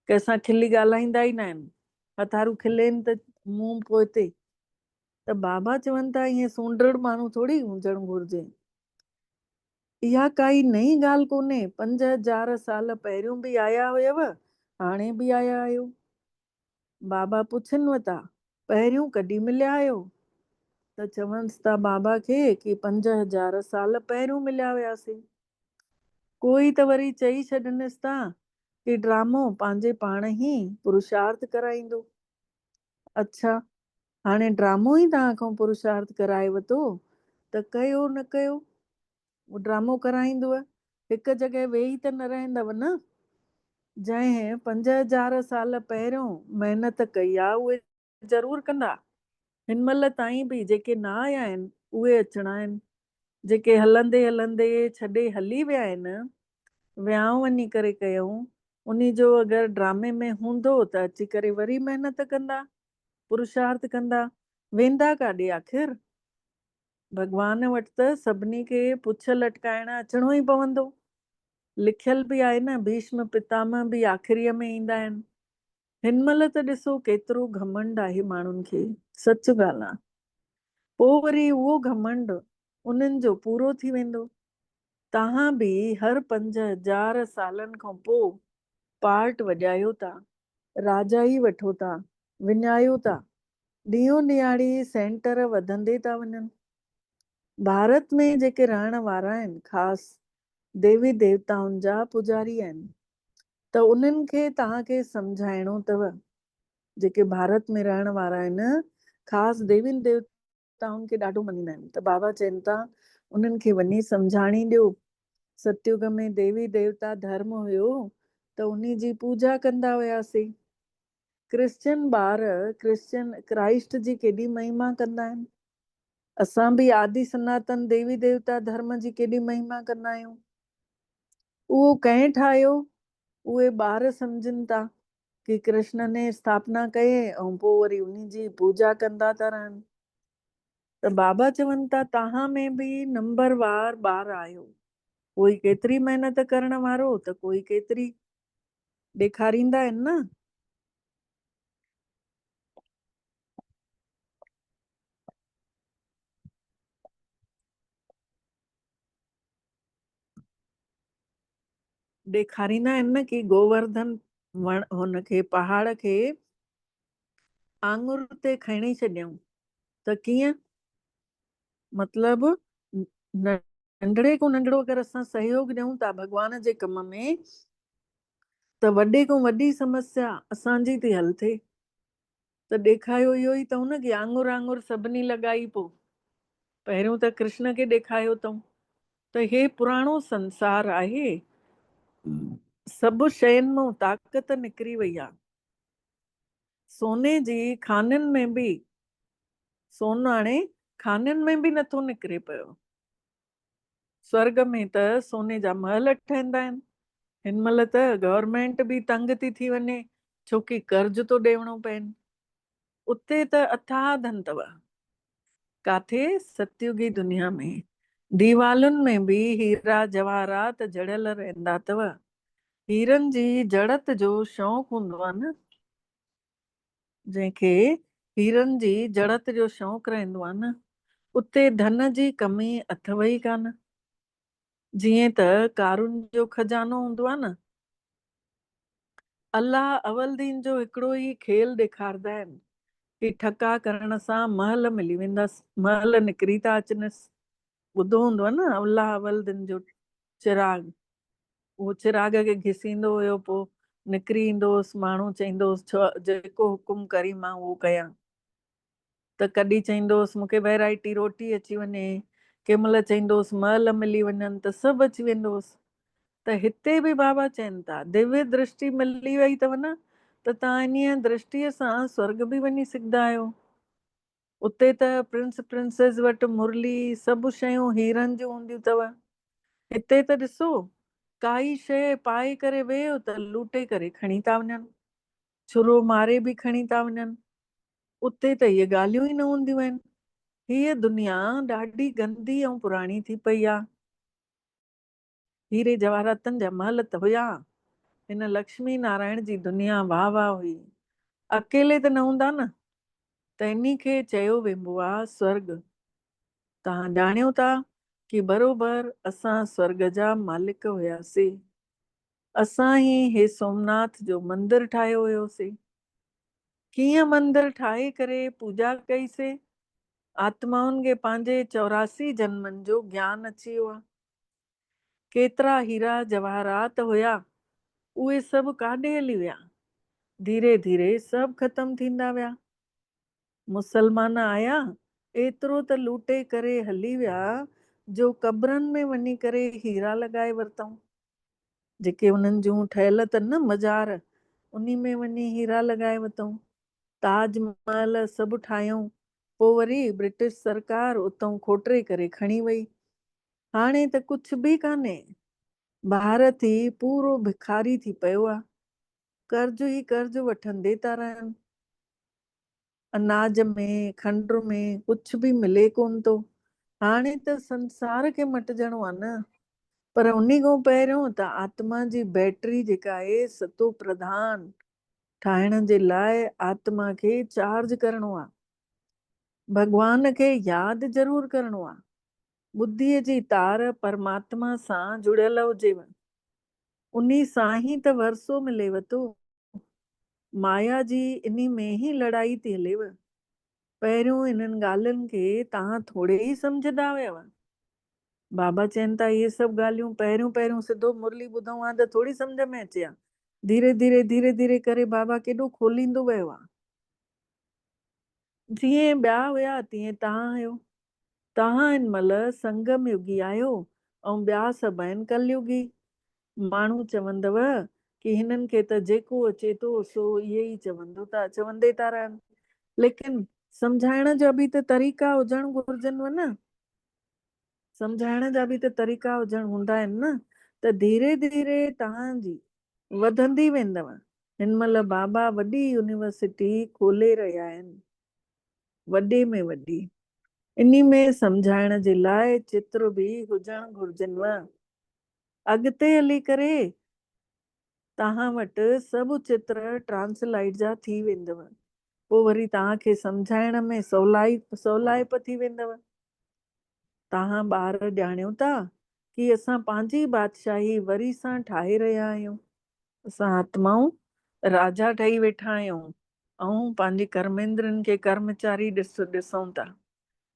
कंहिंसां खिली ॻाल्हाईंदा ई न आहिनि, हथारू खिलेनि त मुंहुं पोइ हिते। त बाबा चवनि था ईअं सूंडड़ माण्हू थोरी हुजणु घुरिजे। इहा काई नई ॻाल्हि कोन्हे, 5000 साल पहिरियों बि आया हुयव, हाणे बि आया आहियो। बाबा पुछनिव था पहिरियों कॾहिं मिलिया आहियो, त चवनिसि था बाबा खे कि 5000 साल पहिरियों मिलिया हुयासीं। कोई त वरी चई छॾनिसि था कि ड्रामो पंहिंजे पाण ई पुरुषार्थ कराईंदो। अच्छा, हाणे ड्रामो ई तव्हां खां पुरुषार्थ कराए वरितो त कयो न कयो, उहो ड्रामो कराईंदव, हिकु जॻह वेही त न रहंदव न। जंहिं 5000 साल पहिरियों महिनत कई आहे उहे ज़रूरु कंदा। हिन महिल ताईं बि जेके न आया आहिनि उहे अचणा आहिनि, जेके हलंदे हलंदे छॾे हली विया आहिनि, विहांउ वञी करे कयूं, उन जो अगरि ड्रामे में हूंदो त अची करे वरी महिनत कंदा, पुरुषार्थ कंदा, वेंदा काॾे आख़िर। भॻवान वटि त सभिनी खे पुछ लटकाइण अचिणो ई पवंदो। लिखियल बि आहे न, भीष्म पितामह बि आख़िरीअ में ईंदा आहिनि। हिन महिल त ॾिसो केतिरो घमंड आहे माण्हुनि खे, सच ॻाल्हि आहे। पोइ वरी उहो घमंड उन्हनि जो पूरो थी वेंदो। तव्हां बि हर 5000 सालनि खां पोइ पार्ट वॼायो था, राजा ई वठो था, विञायो था, ॾींहों ॾियारी सेंटर वधंदे था वञनि। भारत में जेके रहण वारा आहिनि ख़ासि देवी देवताउनि जा पुजारी आहिनि, त उन्हनि खे तव्हांखे सम्झाइणो अथव। जेके भारत में रहण वारा आहिनि ख़ासि देवी देवताउनि खे ॾाढो मञींदा आहिनि, त बाबा चवनि था उन्हनि खे वञी सम्झाणी ॾियो। सतयुग में देवी देवता धर्म हुयो त उन जी पूजा कंदा हुयासीं। क्रिश्चियन ॿार क्राइस्ट जी केॾी महिमा कंदा आहिनि। असां बि आदि सनातन देवी देवता धर्म जी केॾी महिमा कंदा आहियूं। उहो कंहिं ठाहियो, उहे ॿार सम्झनि था कि कृष्ण ने स्थापना कई ऐं पोइ वरी उन जी पूजा कंदा था रहनि। त बाबा चवनि था तव्हां में बि नंबरवार ॿार आहियो, कोई केतिरी महिनत करण वारो त कोई केतिरी, ॾेखारींदा आहिनि न। ॾेखारींदा आहिनि न कि गोवर्धन वण हुनखे पहाड़ खे आङुर ते खणी छॾियऊं त कीअं, मतलब नंढड़े को नंढड़ो अगरि असां सहयोग ॾियूं था भॻवान जे कम में, त वॾे खां वॾी समस्या असांजी थी हल थिए। त ॾेखारियो इहो ई अथऊं न कि आङुर आङुर सभिनी लॻाई पोइ पहिरियों त कृष्ण खे ॾेखारियो अथऊं। त हे पुराणो संसार आहे, सभु शयुनि मां ताक़त निकिरी वई आहे। सोने जी खाननि में बि सोन हाणे खाननि में बि नथो निकिरे पियो। स्वर्ग में त सोने जा महल ठहंदा आहिनि। हिन महिल त गवर्नमेंट बि तंग थी वञे, छोकी कर्ज तो ॾियणो पएनि। उते त अथाह धन अथव। काथे? सतयुगी दुनिया में दीवालुनि में बि हीरा जवाहरात जड़ियल रहंदा अथव। हीरनि जी जड़त जो शौक़ु हूंदो आहे न, जंहिंखे हीरनि जी जड़त जो शौक़ु रहंदो आहे न, उते धन जी कमी अथव ई कान। जीअं त कारुन जो खजानो हूंदो आहे न, अल्लाह अवलदीन जो हिकिड़ो ई खेल ॾेखारींदा आहिनि कि ठका करण सां महल मिली वेंदसि, महल निकिरी था अचनिसि। ॿुधो हूंदो आहे न अल्लाह अवलदीन जो चिराग, उहो चिराग खे घिसींदो हुयो, पोइ निकिरी ईंदो हुउसि, माण्हू चईंदो हुउसि छो जेको हुकुम करी मां उहो कयां। त कॾहिं चईंदो हुउसि मूंखे वैरायटी रोटी अची वञे, कंहिं महिल चईंदो हुउसि महल मिली वञनि, त सभु अची वेंदो हुउसि। त हिते बि बाबा चवनि था दिव्य दृष्टि मिली वई अथव न, त तव्हां इन दृष्टिअ सां स्वर्ग बि वञी सघंदा आहियो। उते त प्रिंस प्रिंसेस वटि मुरली सभु शयूं हीरनि जूं हूंदियूं अथव। हिते त ॾिसो काई शइ पाए करे वेहो त लूटे करे खणी था वञनि, छुरो मारे बि खणी था वञनि। उते त इहे ॻाल्हियूं ई न हूंदियूं आहिनि। हीअ दुनिया ॾाढी गंदी ऐं पुराणी थी पई आहे। हीरे जवाहरातनि जा महल त हुया, हिन लक्ष्मी नारायण जी दुनिया वाह वाह हुई। अकेले त न हूंदा न, त इन्ही खे चयो वेंदो आहे स्वर्ग। तव्हां ॼाणियो था कि बरोबर असां स्वर्ग जा मालिक हुयासीं। असां ई हे सोमनाथ जो मंदिर ठाहियो हुयोसीं। कीअं मंदिर ठाहे करे पूजा कईसीं, आत्माउनि खे पंहिंजे 84 जन्मनि जो ज्ञान अची वियो आहे। केतिरा हीरा जवाहरात हुया, उहे सभु काॾे हली विया? धीरे धीरे सभु ख़तम थींदा विया। मुसलमान आया, एतिरो त लूटे करे हली विया जो कब्रनि में वञी करे हीरा लॻाए वरितऊं। जेके उन्हनि जूं ठहियल अथनि न मज़ार, उन्ही में वञी हीरा लॻाए वरितऊं। ताजमहल सभु ठाहियूं, पोइ वरी ब्रिटिश सरकार उतां खोटरे करे खणी वई। हाणे त कुझु बि कान्हे। भारत ई पूरो भिखारी थी पियो आहे। कर्ज़ ई कर्ज़ वठंदे था रहनि। अनाज में खंड में कुझु बि मिले कोन थो। हाणे त संसार खे मटिजणो आहे न। पर उन्ही खां पहिरियों त आत्मा जी बैटरी जेका आहे सतो प्रधान ठाहिण जे लाइ आत्मा खे चार्ज करणो आहे। भगवान खे यादि ज़रूर करणो आहे। बुद्धीअ जी तार परमात्मा सां जुड़ियल हुजेव, उन्ही सां ई त वरसो मिलेव थो। माया जी इन्ही में ई लड़ाई थी हलेव। पहिरियों इन्हनि ॻाल्हियुनि खे तव्हां थोरे ई सम्झंदा हुयव। बाबा चवनि था इहे सभु ॻाल्हियूं पहिरियों सिधो मुरली ॿुधूं हा त थोरी सम्झ में अचे हा। धीरे धीरे करे बाबा केॾो खोलींदो वियो आहे। जीअं ॿिया हुया तीअं तव्हां आहियो। तव्हां हिन महिल संगम युगी आहियो ऐं ॿिया सभु आहिनि कलयुगी। माण्हू चवंदव कि हिननि खे त जेको अचे थो सो इहे ई चवंदे था रहनि। लेकिन सम्झाइण जा बि त तरीक़ा हुजण घुरिजनिव न। सम्झाइण जा बि त तरीक़ा हुजण हूंदा आहिनि न। त धीरे धीरे तव्हांजी वधंदी वेंदव। हिन महिल बाबा वॾी यूनिवर्सिटी खोले रहिया आहिनि, वॾे में वॾी। इन्ही में सम्झाइण जे लाइ चित्र बि हुजण घुरिजनिव। अॻिते हली करे तव्हां वटि सभु चित्र ट्रांसलाइट जा थी वेंदव। पोइ वरी तव्हांखे सम्झाइण में सवलाइप थी वेंदव। तव्हां ॿार ॼाणियो था कि असां पंहिंजी बादशाही वरी सां ठाहे रहिया आहियूं। असां आत्माऊं राजा ठही वेठा आहियूं ऐं पंहिंजे कर्मेंद्रनि खे कर्मचारी ॾिसूं था।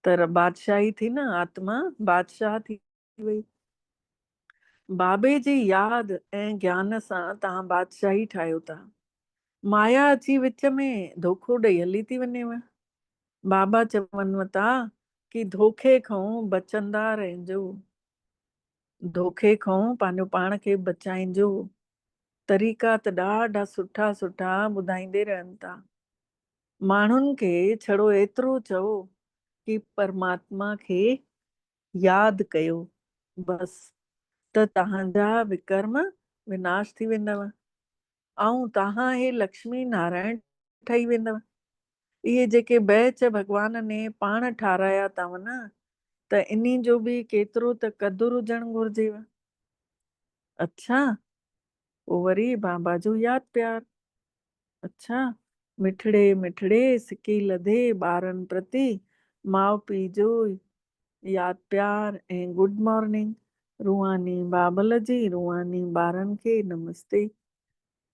त बादशाही थी न, आत्मा बादशाह थी वई। बाबे जी यादि ऐं ज्ञान सां तव्हां बादशाही ठाहियो था। माया अची विच में धोखो ॾेई हली थी वञेव। बाबा चवनि था कि धोखे खां बचंदा रहिजो। धोखे खां पंहिंजो पाण खे बचाइजो। तरीक़ा त ॾाढा सुठा सुठा ॿुधाईंदे रहनि था। माण्हुनि खे छड़ो एतिरो चओ कि परमात्मा खे यादि कयो, बसि। त तव्हांजा विकर्म विनाश थी वेंदव ऐं तव्हां हे लक्ष्मी नारायण ठही वेंदव। इहे जेके बैच भॻवान ने पाण ठाराया अथव न, त इन्ही जो बि केतिरो त क़दुरु हुजणु घुरिजेव। अच्छा, पोइ वरी बाबा जो यादि प्यार। अच्छा, मिठड़े मिठड़े सिकी लधे ॿारनि प्रति माउ पीउ जो यादि प्यार ऐं गुड मॉर्निंग। रूहानी बाबल जी रूहानी ॿारनि खे नमस्ते।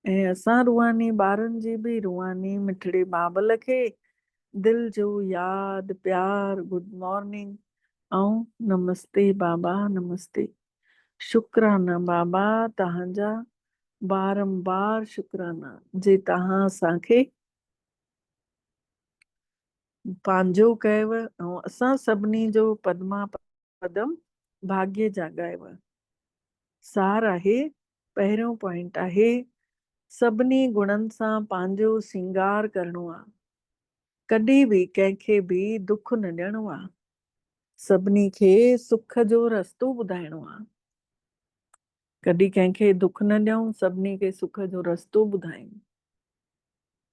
ऐं असां रूहानी ॿारनि जी बि रूहानी मिठड़े बाबल खे दिल जो यादि प्यार, गुड मॉर्निंग ऐं नमस्ते बाबा नमस्ते। शुक्राना बाबा तव्हांजा, बारंबार शुक्राना जे तव्हां असांखे पंहिंजो कयव ऐं असां सभिनी जो पदमा पदम भाग्य जाॻायव। सार आहे, पहिरियों पॉइंट आहे, सभिनी गुणनि सां पंहिंजो श्रंगार करणो आहे। कॾहिं बि कंहिंखे बि दुख न ॾियणो आहे। सभिनी खे सुख जो रस्तो ॿुधाइणो आहे। कॾहिं कंहिंखे दुख न ॾियूं, सभिनी खे सुख जो रस्तो ॿुधायूं।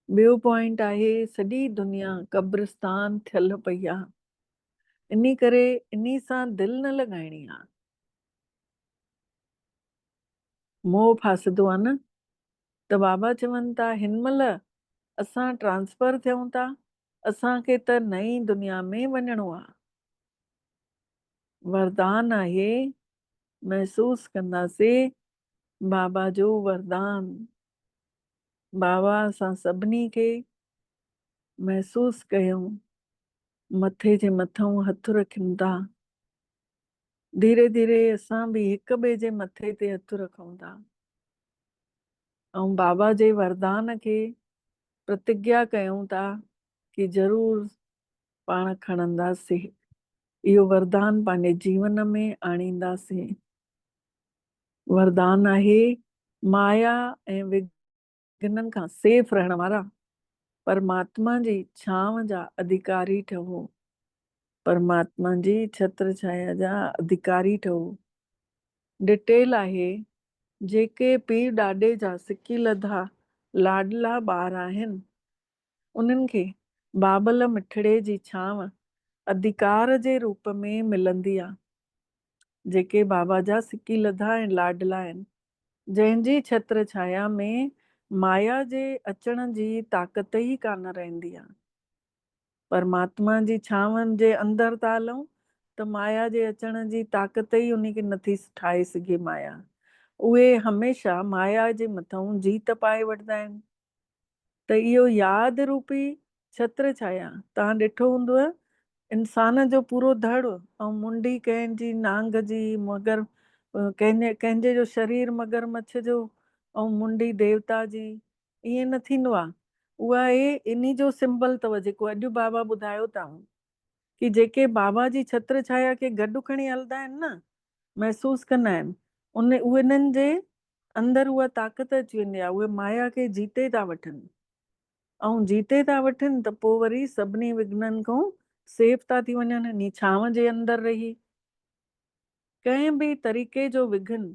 ॿियो पॉइंट आहे, सॼी दुनिया कब्रिस्तान थियल पई आहे। इन करे इन्ही सां दिलि न लॻाइणी आहे। मोह फासदो आहे न। त बाबा चवनि था हिन महिल असां ट्रांसफर थियूं था, असांखे त नई दुनिया में वञिणो आहे। वरदान आहे, महसूस कंदासीं बाबा जो वरदान। बाबा असां सभिनी खे महसूस कयूं, मथे जे मथां हथ रखनि था। धीरे धीरे असां बि हिक ॿिए जे मथे ते हथ रखूं था ऐं बाबा जे वरदान खे प्रतिज्ञा कयूं था कि ज़रूर पाण खणंदासीं, इहो वरदान पंहिंजे जीवन में आणींदासीं। वरदान आहे, माया ऐं विघ्ननि खां सेफ रहण वारा परमात्मा जी छांव जा अधिकारी ठहो। परमात्मा जी छत्र छाया जा अधिकारी ठहो। डिटेल आहे, जेके पीउ ॾाॾे जा सिकी लधा लाडला ॿार आहिनि, उन्हनि खे बाबल मिठड़े जी छांव अधिकार जे रूप में मिलंदी आहे। जेके बाबा जा सिकी लधा ऐं लाडला आहिनि, जंहिंजी छत्र छाया में माया जे अचण जी ताक़त ई कान रहंदी आहे। परमात्मा जी छांवनि जे अंदरि था हलूं त माया जे अचण जी ताक़त ई उन खे नथी ठाहे सघे। माया, उहे हमेशह माया जे मथां जीत पाए वठंदा आहिनि। त इहो यादि रूपी छत्र छाया, तव्हां ॾिठो हूंदव, इंसान जो पूरो धड़ ऐं मुंडी कंहिंजी नांग जी, मगर कंहिंजे जो शरीर मगरमच्छ जो ऐं मुंडी देवता जी, ईअं न थींदो आहे। उहा आहे इन जो सिंबल अथव, जेको अॼु बाबा ॿुधायो अथऊं कि जेके बाबा जी छत्र छाया खे गॾु खणी हलंदा आहिनि न, महसूस कंदा आहिनि, उन्हनि जे अंदरि उहा ताक़त अची वेंदी आहे। उहे माया खे जीते था वठनि ऐं जीते था वठनि त पोइ वरी सभिनी विघ्ननि खां सेफ था थी वञनि, नी छांव जे अंदरि रही। कंहिं बि तरीक़े जो विघ्न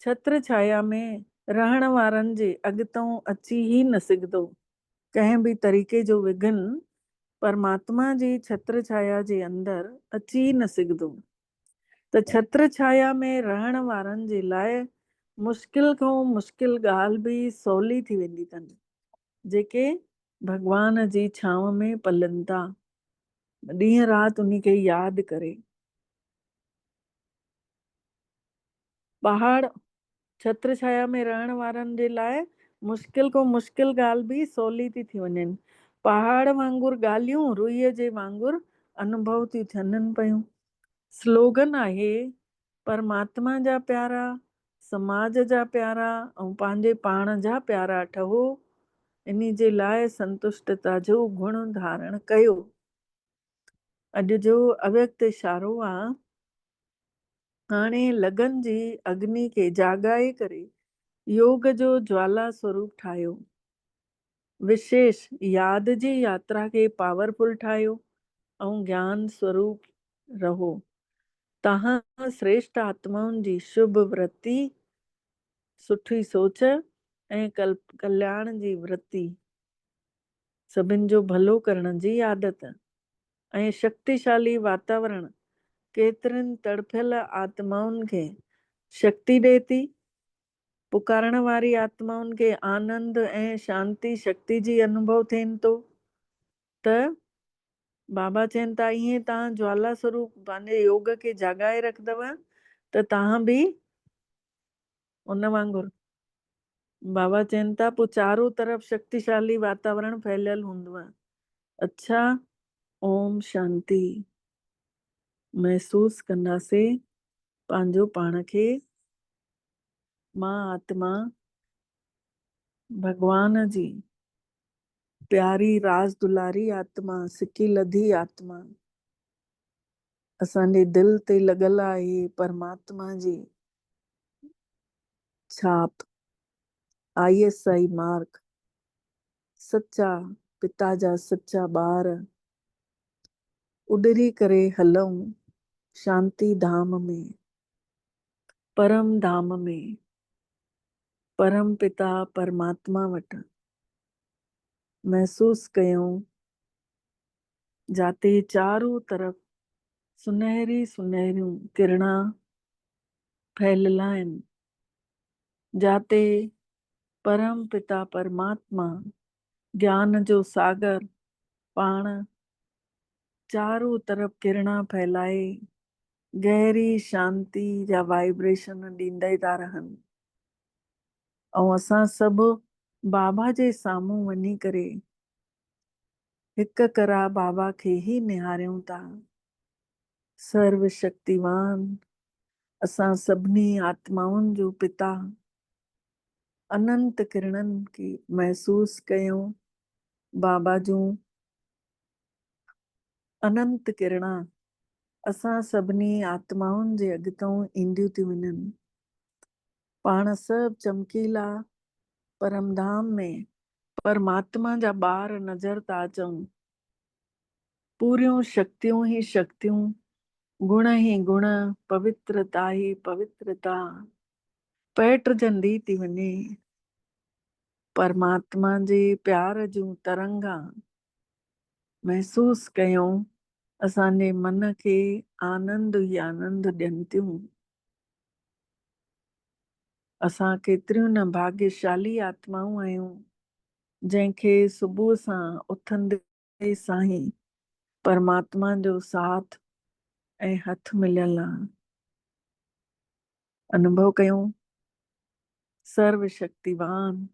छत्र छाया में रहण वारनि जे अॻितों अची ई न सघंदो। कंहिं बि तरीक़े जो विघ्न परमात्मा जी छत्र छाया जे अंदरि अची न सघंदो। त छत्र छाया में रहण वारनि जे लाइ मुश्किल खां मुश्किल ॻाल्हि बि सवली थी वेंदी अथनि, जेके भॻवान जी छांव में पलनि था, ॾींहं राति उन खे यादि करे। पहाड़ छत्र छाया में रहण वारनि जे लाइ मुश्किल खां मुश्किल ॻाल्हि बि सवली थी वञनि। पहाड़ वांगुरु ॻाल्हियूं रुईअ जे वांगुरु अनुभव थी थियनि पियूं। स्लोगन आहे, परमात्मा जा प्यारा, समाज जा प्यारा ऐं पंहिंजे पाण जा प्यारा ठहो। इन जे लाइ संतुष्टता जो गुण धारण कयो। अॼु जो अव्यक्त इशारो आहे, हाणे लगन जी अग्नि खे जाॻाए करे योग जो ज्वाला स्वरूप ठाहियो। विशेष यादि जी यात्रा खे पावरफुल ठाहियो ऐं ज्ञान स्वरूप रहो। तव्हां श्रेष्ठ आत्माउनि जी शुभ वृत्ति, सुठी सोच ऐं कल्याण जी वृत्ति, सभिनि जो भलो करण जी आदत ऐं शक्तिशाली वातावरण केतिरनि तड़फियल आत्माउनि खे शक्ति ॾिए थी। पुकारण वारी आत्माउनि खे आनंद ऐं शांती शक्ति जी अनुभव थियनि थो। त बाबा चवनि था, ईअं तव्हां ज्वाला स्वरूप पंहिंजे योग खे जाॻाए रखंदव त तव्हां बि उन वांगुरु, बाबा चवनि था, पोइ चारों तरफ़ शक्तिशाली वातावरण फैलियल हूंदव। अच्छा, ओम शांति। महसूस कंदासीं पंहिंजो पाण खे मां आत्मा भगवान जी प्यारी राज दुलारी आत्मा, सिकी लधी आत्मा, असांजे दिल ते लॻल आहे परमात्मा जी छाप, ISI मार्क, सच्चा पिता जा सच्चा ॿार, उॾरी करे हलऊं शांती धाम में, परम धाम में, परम पिता परमात्मा वटि। महसूस कयूं जाते चारों तरफ़ सुनहरी सुनहरियूं किरणा फैलियल आहिनि। जाते परम पिता परमात्मा ज्ञान जो सागर पाण चारों तरफ किरणा फैलाए गहरी शांति जा वाइब्रेशन ॾींदे था रहनि। ऐं असां सभु बाबा जे साम्हूं वञी करे हिक करा बाबा खे ई निहारियूं था। सर्व शक्तिवान असां सभिनी आत्माउनि जो पिता अनंत किरणनि खे महसूस कयूं। बाबा जूं अनंत किरणा असां सभिनी आत्माउनि जे अॻितों ईंदियूं थी वञनि। पाण सभु चमकीला परमधाम में परमात्मा जा ॿार नज़र था अचूं। पूरियूं शक्तियूं ई शक्तियूं, गुण ई गुण, पवित्रता ई पवित्रता पैटजंदी थी वञे। परमात्मा जे प्यार जूं तरंगा महसूस कयूं। असांजे मन खे आनंद ई आनंद ॾियनि थियूं। असां केतिरियूं न भाग्यशाली आत्माऊं आहियूं जंहिंखे सुबुह सां उथंदे सां ई परमात्मा जो साथ ऐं हथ मिलियल आहे। अनुभव कयूं सर्व शक्तिवान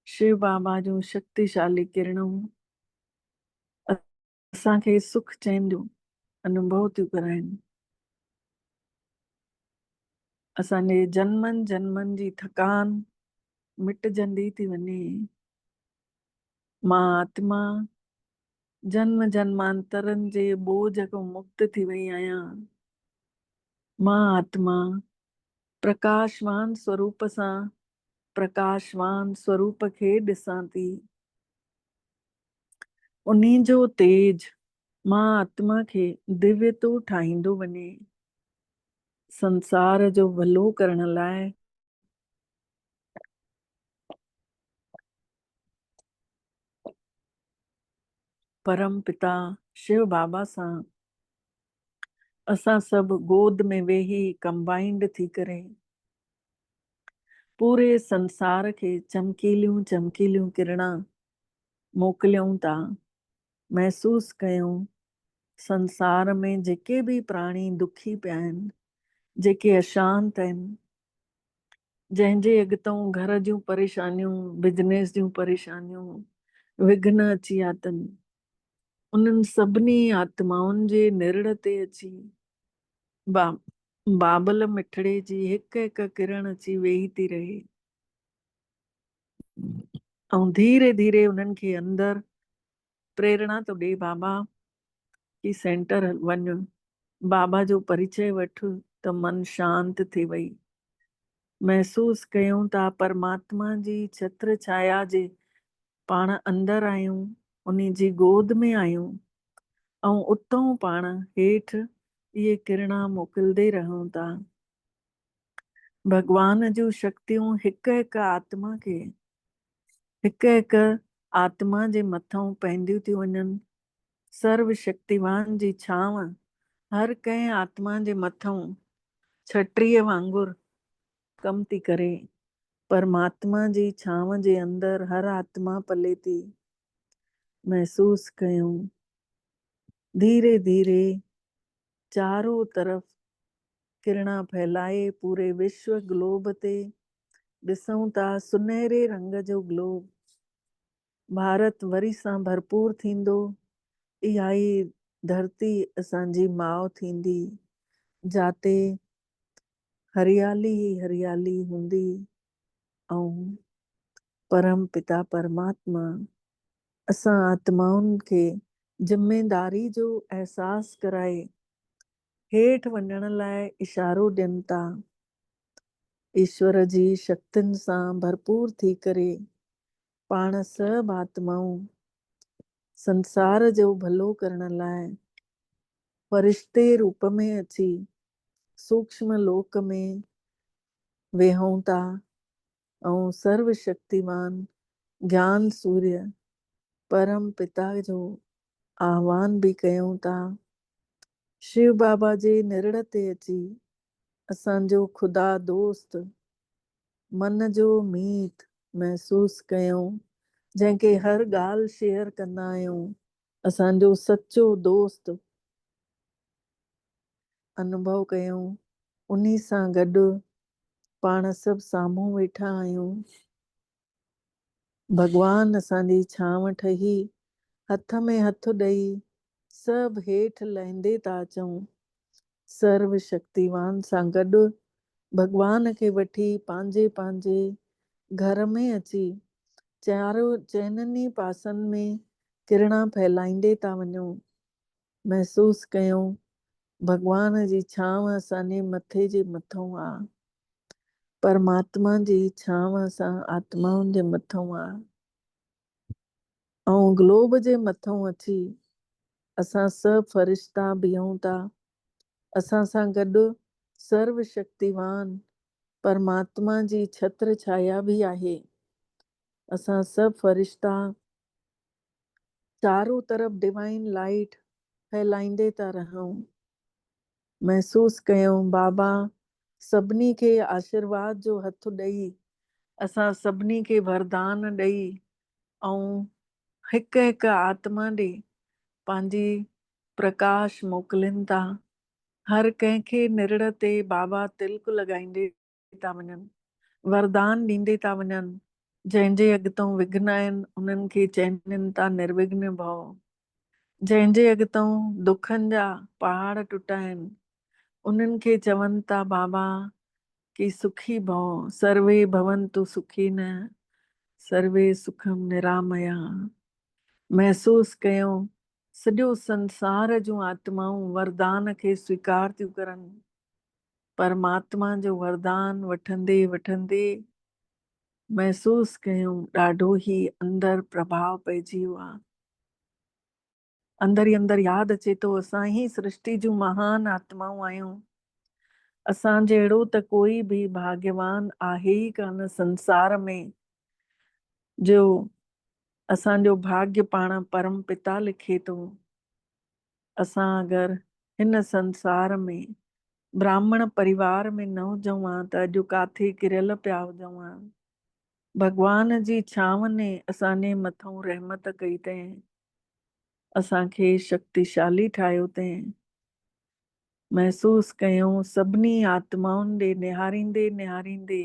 शिव बाबा जूं शक्तिशाली किरणूं असांखे सुख चैन जो अनुभव थियूं कराइनि। असांजे जन्मनि जन्मनि जी थकान मिटजंदी थी वञे। मां आत्मा जन्म जन्मांतरनि जे बोझ खां मुक्त थी वई आहियां। मां आत्मा प्रकाशवान स्वरूप सां प्रकाशवान स्वरूप खे ॾिसां थी। उन्हीं जो तेज मां आत्मा खे दिव्य तो ठाहींदो वञे। संसार जो भलो करण लाइ परम पिता शिव बाबा सां असां सभु गोद में वेही कंबाइंड थी करे पूरे संसार खे चमकीलियूं चमकीलियूं किरणा मोकिलियूं था। महसूस कयूं संसार में जेके बि प्राणी दुखी पिया आहिनि, जेके अशांत आहिनि, जंहिंजे अॻितों घर जूं परेशानियूं, बिजनेस जूं परेशानियूं, विघ्न अची विया अथनि, उन्हनि सभिनी आत्माउनि जे निरड़ ते अची बाबल मिठड़े जी हिकु हिकु किरण अची वेही थी रहे ऐं धीरे धीरे उन्हनि खे अंदरि प्रेरणा थो ॾे बाबा की सेंटर वञ, बाबा जो परिचय वठ त मन शांत थी वई। महसूस कयूं था परमात्मा जी छत्र छाया जे पाण अंदरि आहियूं, उन्हीं जी गोद में आहियूं ऐं उतां पाण हेठि इहे किरणा मोकिलंदे रहूं था। भगवान जूं शक्तियूं हिकु हिकु आत्मा खे हिकु हिकु आत्मा जे मथां पवंदियूं थी वञनि। सर्व शक्तिवान जी छांव हर कंहिं आत्मा जे मथां छटीअ वांगुरु कम थी करे। परमात्मा जी छांव जे अंदरि हर आत्मा पले थी। महसूस कयूं धीरे धीरे चारों तरफ किरणा फैलाए पूरे विश्व ग्लोब ते ॾिसूं था सुनहरे रंग जो ग्लोब। भारत वरी सां भरपूर थींदो। इहा ई धरती असांजी माउ थींदी जाते हरियाली हरियाली हूंदी ऐं परम पिता परमात्मा असां आत्माउनि खे ज़िमेदारी जो एहसास कराए हेठि वञण लाइ इशारो ॾियनि था। ईश्वर जी शक्तियुनि सां भरपूर थी करे पाण सभु आत्माऊं संसार जो भलो करण लाइ फरिश्ते रूप में अची सूक्ष्म लोक में वेहूं था ऐं सर्व शक्तिवान ज्ञान सूर्य परम पिता जो आह्वान बि कयूं था। शिव बाबा जे निरड़ ते अची असांजो ख़ुदा दोस्त मन जो मीत महसूस कयूं, जंहिंखे हर ॻाल्हि शेयर कंदा आहियूं, असांजो सच्चो दोस्त अनुभव कयूं, उन्ही सां गॾु पाण सभु साम्हूं वेठा आहियूं। भगवान असांजी छांव ठही हथ में हथ ॾेई सभु हेठि लहींदे था अचूं। सर्व शक्तिवान सां गॾु भगवान खे वठी पंहिंजे पंहिंजे घर में अची चइनिनि ई पासनि में किरणा फैलाईंदे था वञूं। महसूस कयूं भगवान जी छांव असांजे मथे जे मथां आहे। परमात्मा जी छांव असां आत्माउनि जे मथां आहे। ऐं ग्लोब जे मथां अची असां सभु फ़रिश्ता बीहूं था। असां सां गॾु सर्व शक्तिवान परमात्मा जी छत्र छाया बि आहे। असां सभु फ़रिश्ता चारों तरफ़ डिवाइन लाइट फैलाईंदे था रहूं। महसूस कयूं बाबा सभिनी खे आशीर्वाद जो हथ ॾेई, असां सभिनी खे वरदान ॾेई ऐं हिकु हिकु आत्मा ॾे पंहिंजी प्रकाश मोकिलीनि था। हर कंहिंखे निरड़ ते बाबा तिलक लॻाईंदे था वञनि, वरदान ॾींदे था वञनि। जंहिंजे अॻितां विघ्न आहिनि उन्हनि खे चवनि था निर्विघ्न भव। जंहिंजे अॻितां दुखनि जा पहाड़ टुटा आहिनि उन्हनि खे चवनि था बाबा कि सुखी भव। सर्वे भवन्तु सुखिन सर्वे सुखम निरामया। महसूस कयूं सॼो संसार जूं आत्माऊं वरदान खे स्वीकार थियूं करनि। परमात्मा जो वरदान वठंदे वठंदे महसूस कयूं ॾाढो ई अंदर प्रभाव पइजी वियो आहे। अंदर ई अंदर यादि अचे थो असां ई सृष्टि जूं महान आत्माऊं आहियूं। असां जहिड़ो त कोई बि भाग्यवान आहे ई कान संसार में जो असांजो भाग्य पाण परम पिता लिखे थो। असां अगरि हिन संसार में ब्राह्मण परिवार में न हुजऊं हा त अॼु काथे किरियल पिया हुजऊं हा। भगवान जी छांव ने असांजे मथां रहमत कई अथई, असांखे शक्तिशाली ठाहियो अथई। महसूस कयूं सभिनी आत्माउनि ॾे निहारींदे निहारींदे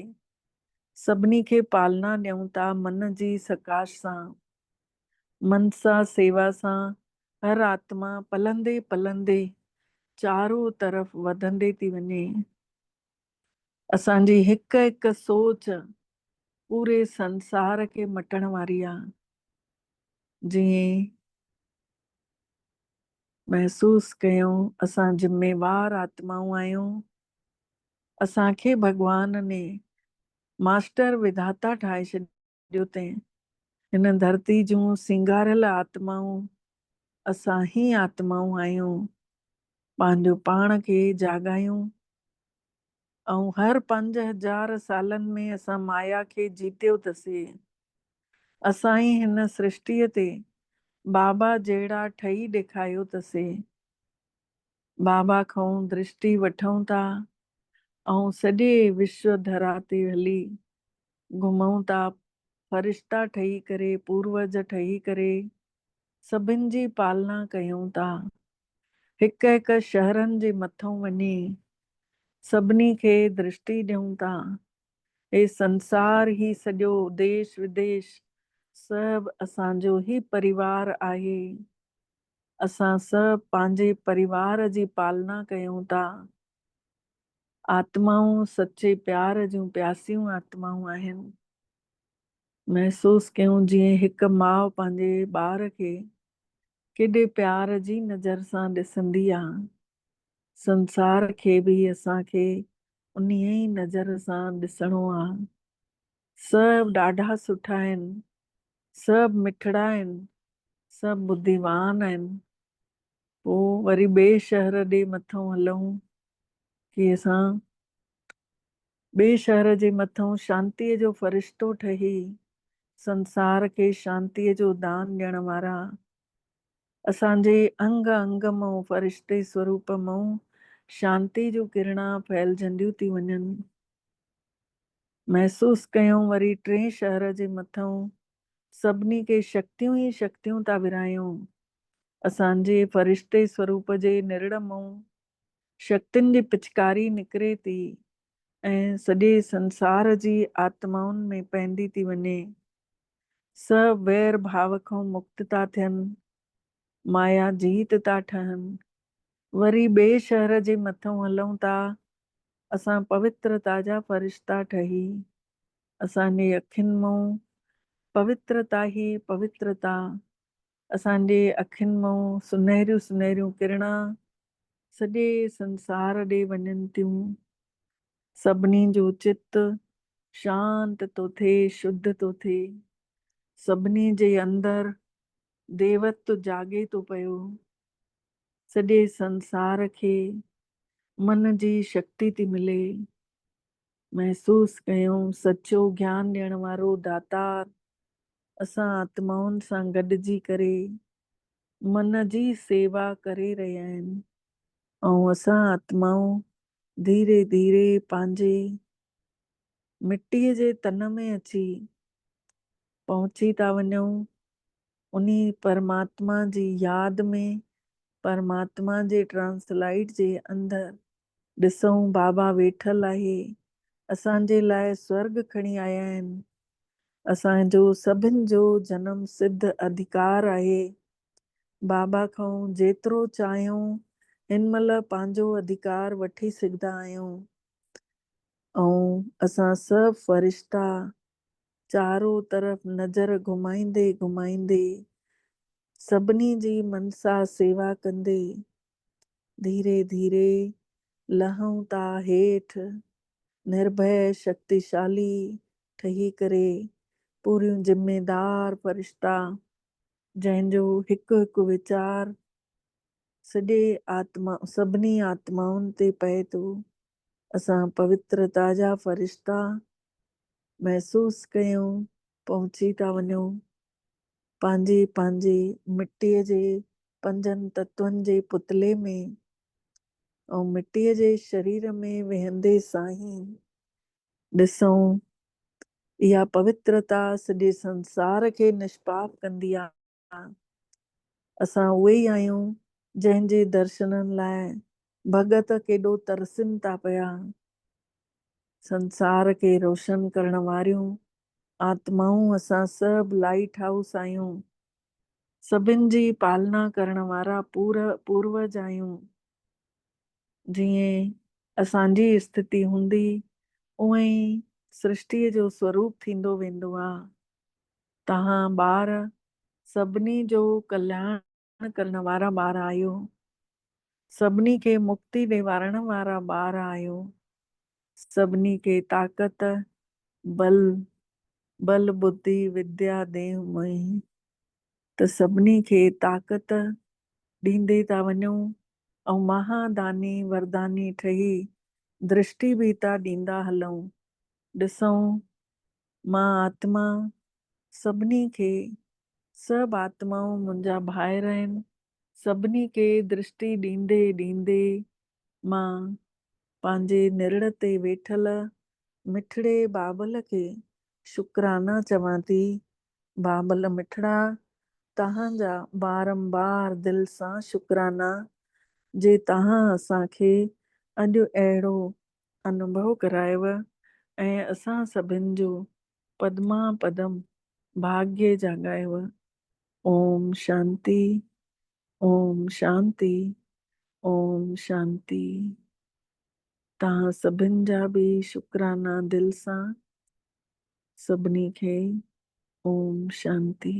सभिनी खे पालना ॾियूं था मन जी सकाश सां। मनसा सेवा सां हर आत्मा पलंदे पलंदे चारों तरफ़ वधंदे थी वञे। असांजी हिकु हिकु सोच पूरे संसार खे मटण वारी आहे। जीअं महसूस कयूं असां ज़िम्मेवार आत्माऊं आहियूं। असांखे भगवान ने मास्टर विधाता ठाहे छॾियो अथई। हिन धरती जूं सिंगारियल आत्माऊं असां ई आत्माऊं आहियूं। पंहिंजो पाण खे जाॻायूं ऐं हर 5000 सालनि में असां माया खे जीतियो अथसीं। असां ई हिन सृष्टिअ ते बाबा जहिड़ा ठही ॾेखारियो अथसीं। बाबा खां दृष्टि वठूं था ऐं सॼे विश्व धरा ते हली घुमूं था। फ़रिश्ता ठही करे पूर्वज ठही करे सभिनि जी पालना कयूं था। हिकु हिकु शहरनि जे मथां वञी सभिनी खे दृष्टि ॾियूं था। हे संसार ई सॼो देश विदेश सभु असांजो ई परिवार आहे। असां सभु पंहिंजे परिवार जी पालना कयूं था। आत्माऊं सचे प्यार जूं प्यासियूं आत्माऊं आहिनि। महसूस कयूं जीअं हिकु माउ पंहिंजे ॿार खे केॾे प्यार जी नज़र सां ॾिसंदी आहे। संसार खे बि असांखे उन्हीअ ई नज़र सां ॾिसणो आहे। सभु ॾाढा सुठा आहिनि, सभु मिठड़ा आहिनि, सभु बुद्धिवान आहिनि। पोइ वरी ॿिए शहर ॾे मथां हलूं कि असां ॿिए शहर जे मथां शांतीअ जो फ़रिश्तो ठही संसार खे शांतीअ जो दान ॾियण वारा असांजे अंग अंग मां फ़रिश्ते स्वरूप मां शांती जूं किरणा फैलजंदियूं थी वञनि। महसूस कयूं वरी 3 शहर जे मथां सभिनी खे शक्तियूं ई शक्तियूं था विरायूं। असांजे फ़रिश्ते स्वरूप जे निर्णय मां शक्तियुनि जी पिचकारी निकिरे थी ऐं सॼे संसार जी आत्माउनि में पवंदी थी वञे। सभु वैर भाव खां मुक्त था थियनि, माया जीत था ठहनि। वरी ॿिए शहर जे मथां हलूं था, असां पवित्रता जा फ़रिश्ता ठही, असांजी अखियुनि मां पवित्रता ई पवित्रता, असांजे अखियुनि मां सुनहरियूं सुनहरियूं किरणा सॼे संसार ॾे वञनि थियूं। सभिनी जो चित शांत थो थिए, शुद्ध थो थिए। सभिनी जे अंदरि देवत्व जागे थो पियो। सॼे संसार खे मन जी शक्ति थी मिले। महसूस कयूं सचो ज्ञान ॾियण वारो दातार असां आत्माउनि सां गॾिजी करे मन जी सेवा करे रहिया आहिनि। ऐं असां आत्माऊं धीरे धीरे पंहिंजे मिटीअ जे तन में अची पहुची था वञूं। उन्ही परमात्मा जी यादि में, परमात्मा जे ट्रांसलाइट जे अंदरि ॾिसूं बाबा वेठल आहे, असांजे लाइ स्वर्ग खणी आया आहिनि। असांजो सभिनि जो जन्म सिद्ध अधिकार आहे। बाबा खां जेतिरो चाहियूं हिन महिल पंहिंजो अधिकार वठी सघंदा आहियूं। ऐं असां सभु फ़रिश्ता चारो तरफ़ नज़र घुमाईंदे घुमाईंदे सभिनी जी मनसा सेवा कंदे धीरे धीरे लहूं था हेठि, निर्भय शक्तिशाली ठही करे पूरियूं ज़िम्मेदार फ़रिश्ता जंहिंजो हिकु हिकु वीचार सॼे आत्मा सभिनी आत्माउनि ते पए थो। असां पवित्रता जा फ़रिश्ता महसूस कयूं पहुची था वञूं। पंहिंजे पंहिंजे मिटीअ जे 5 तत्वनि जे पुतले में ऐं मिटीअ जे शरीर में वेहंदे साईं ॾिसूं इहा पवित्रता सॼे संसार खे निष्पाप कंदी आहे। असां उहे ई आहियूं जंहिंजे दर्शननि लाइ भगत केॾो तरसनि था पिया। संसार खे रोशन करण वारियूं आत्माऊं असां सभु लाइट हाउस आहियूं। सभिनि जी पालना करण वारा पूर्वज आहियूं। जीअं असांजी स्थिति हूंदी उअं ई सृष्टिअ जो स्वरूप थींदो वेंदो आहे। तव्हां ॿार सभिनी जो कल्याण करण वारा ॿार आहियो। सभिनी खे मुक्ति ॾिवारण वारा ॿार आहियो। सभिनी खे ताक़त बल बुद्धि विद्या देह मोहि त सभिनी खे ताक़त ॾींदे था वञूं ऐं महादानी वरदानी ठही दृष्टि बि था ॾींदा हलूं। ॾिसूं मां आत्मा सभिनी खे, सभु आत्माऊं मुंहिंजा भाइर आहिनि, सभिनी खे दृष्टि ॾींदे ॾींदे मां पंहिंजे निरण ते वेठल मिठड़े बाबल खे शुकराना चवां थी। बाबल मिठड़ा तव्हांजा बारंबार दिलि सां शुकराना जे तव्हां असांखे अॼु अहिड़ो अनुभव करायव ऐं असां सभिनि जो पदमा पदम भाग्य जाॻायव। ओम शांति, ओम शांति, ओम शांति। तव्हां सभिनि जा बि शुकराना दिलि सां। सभिनी खे ओम शांति।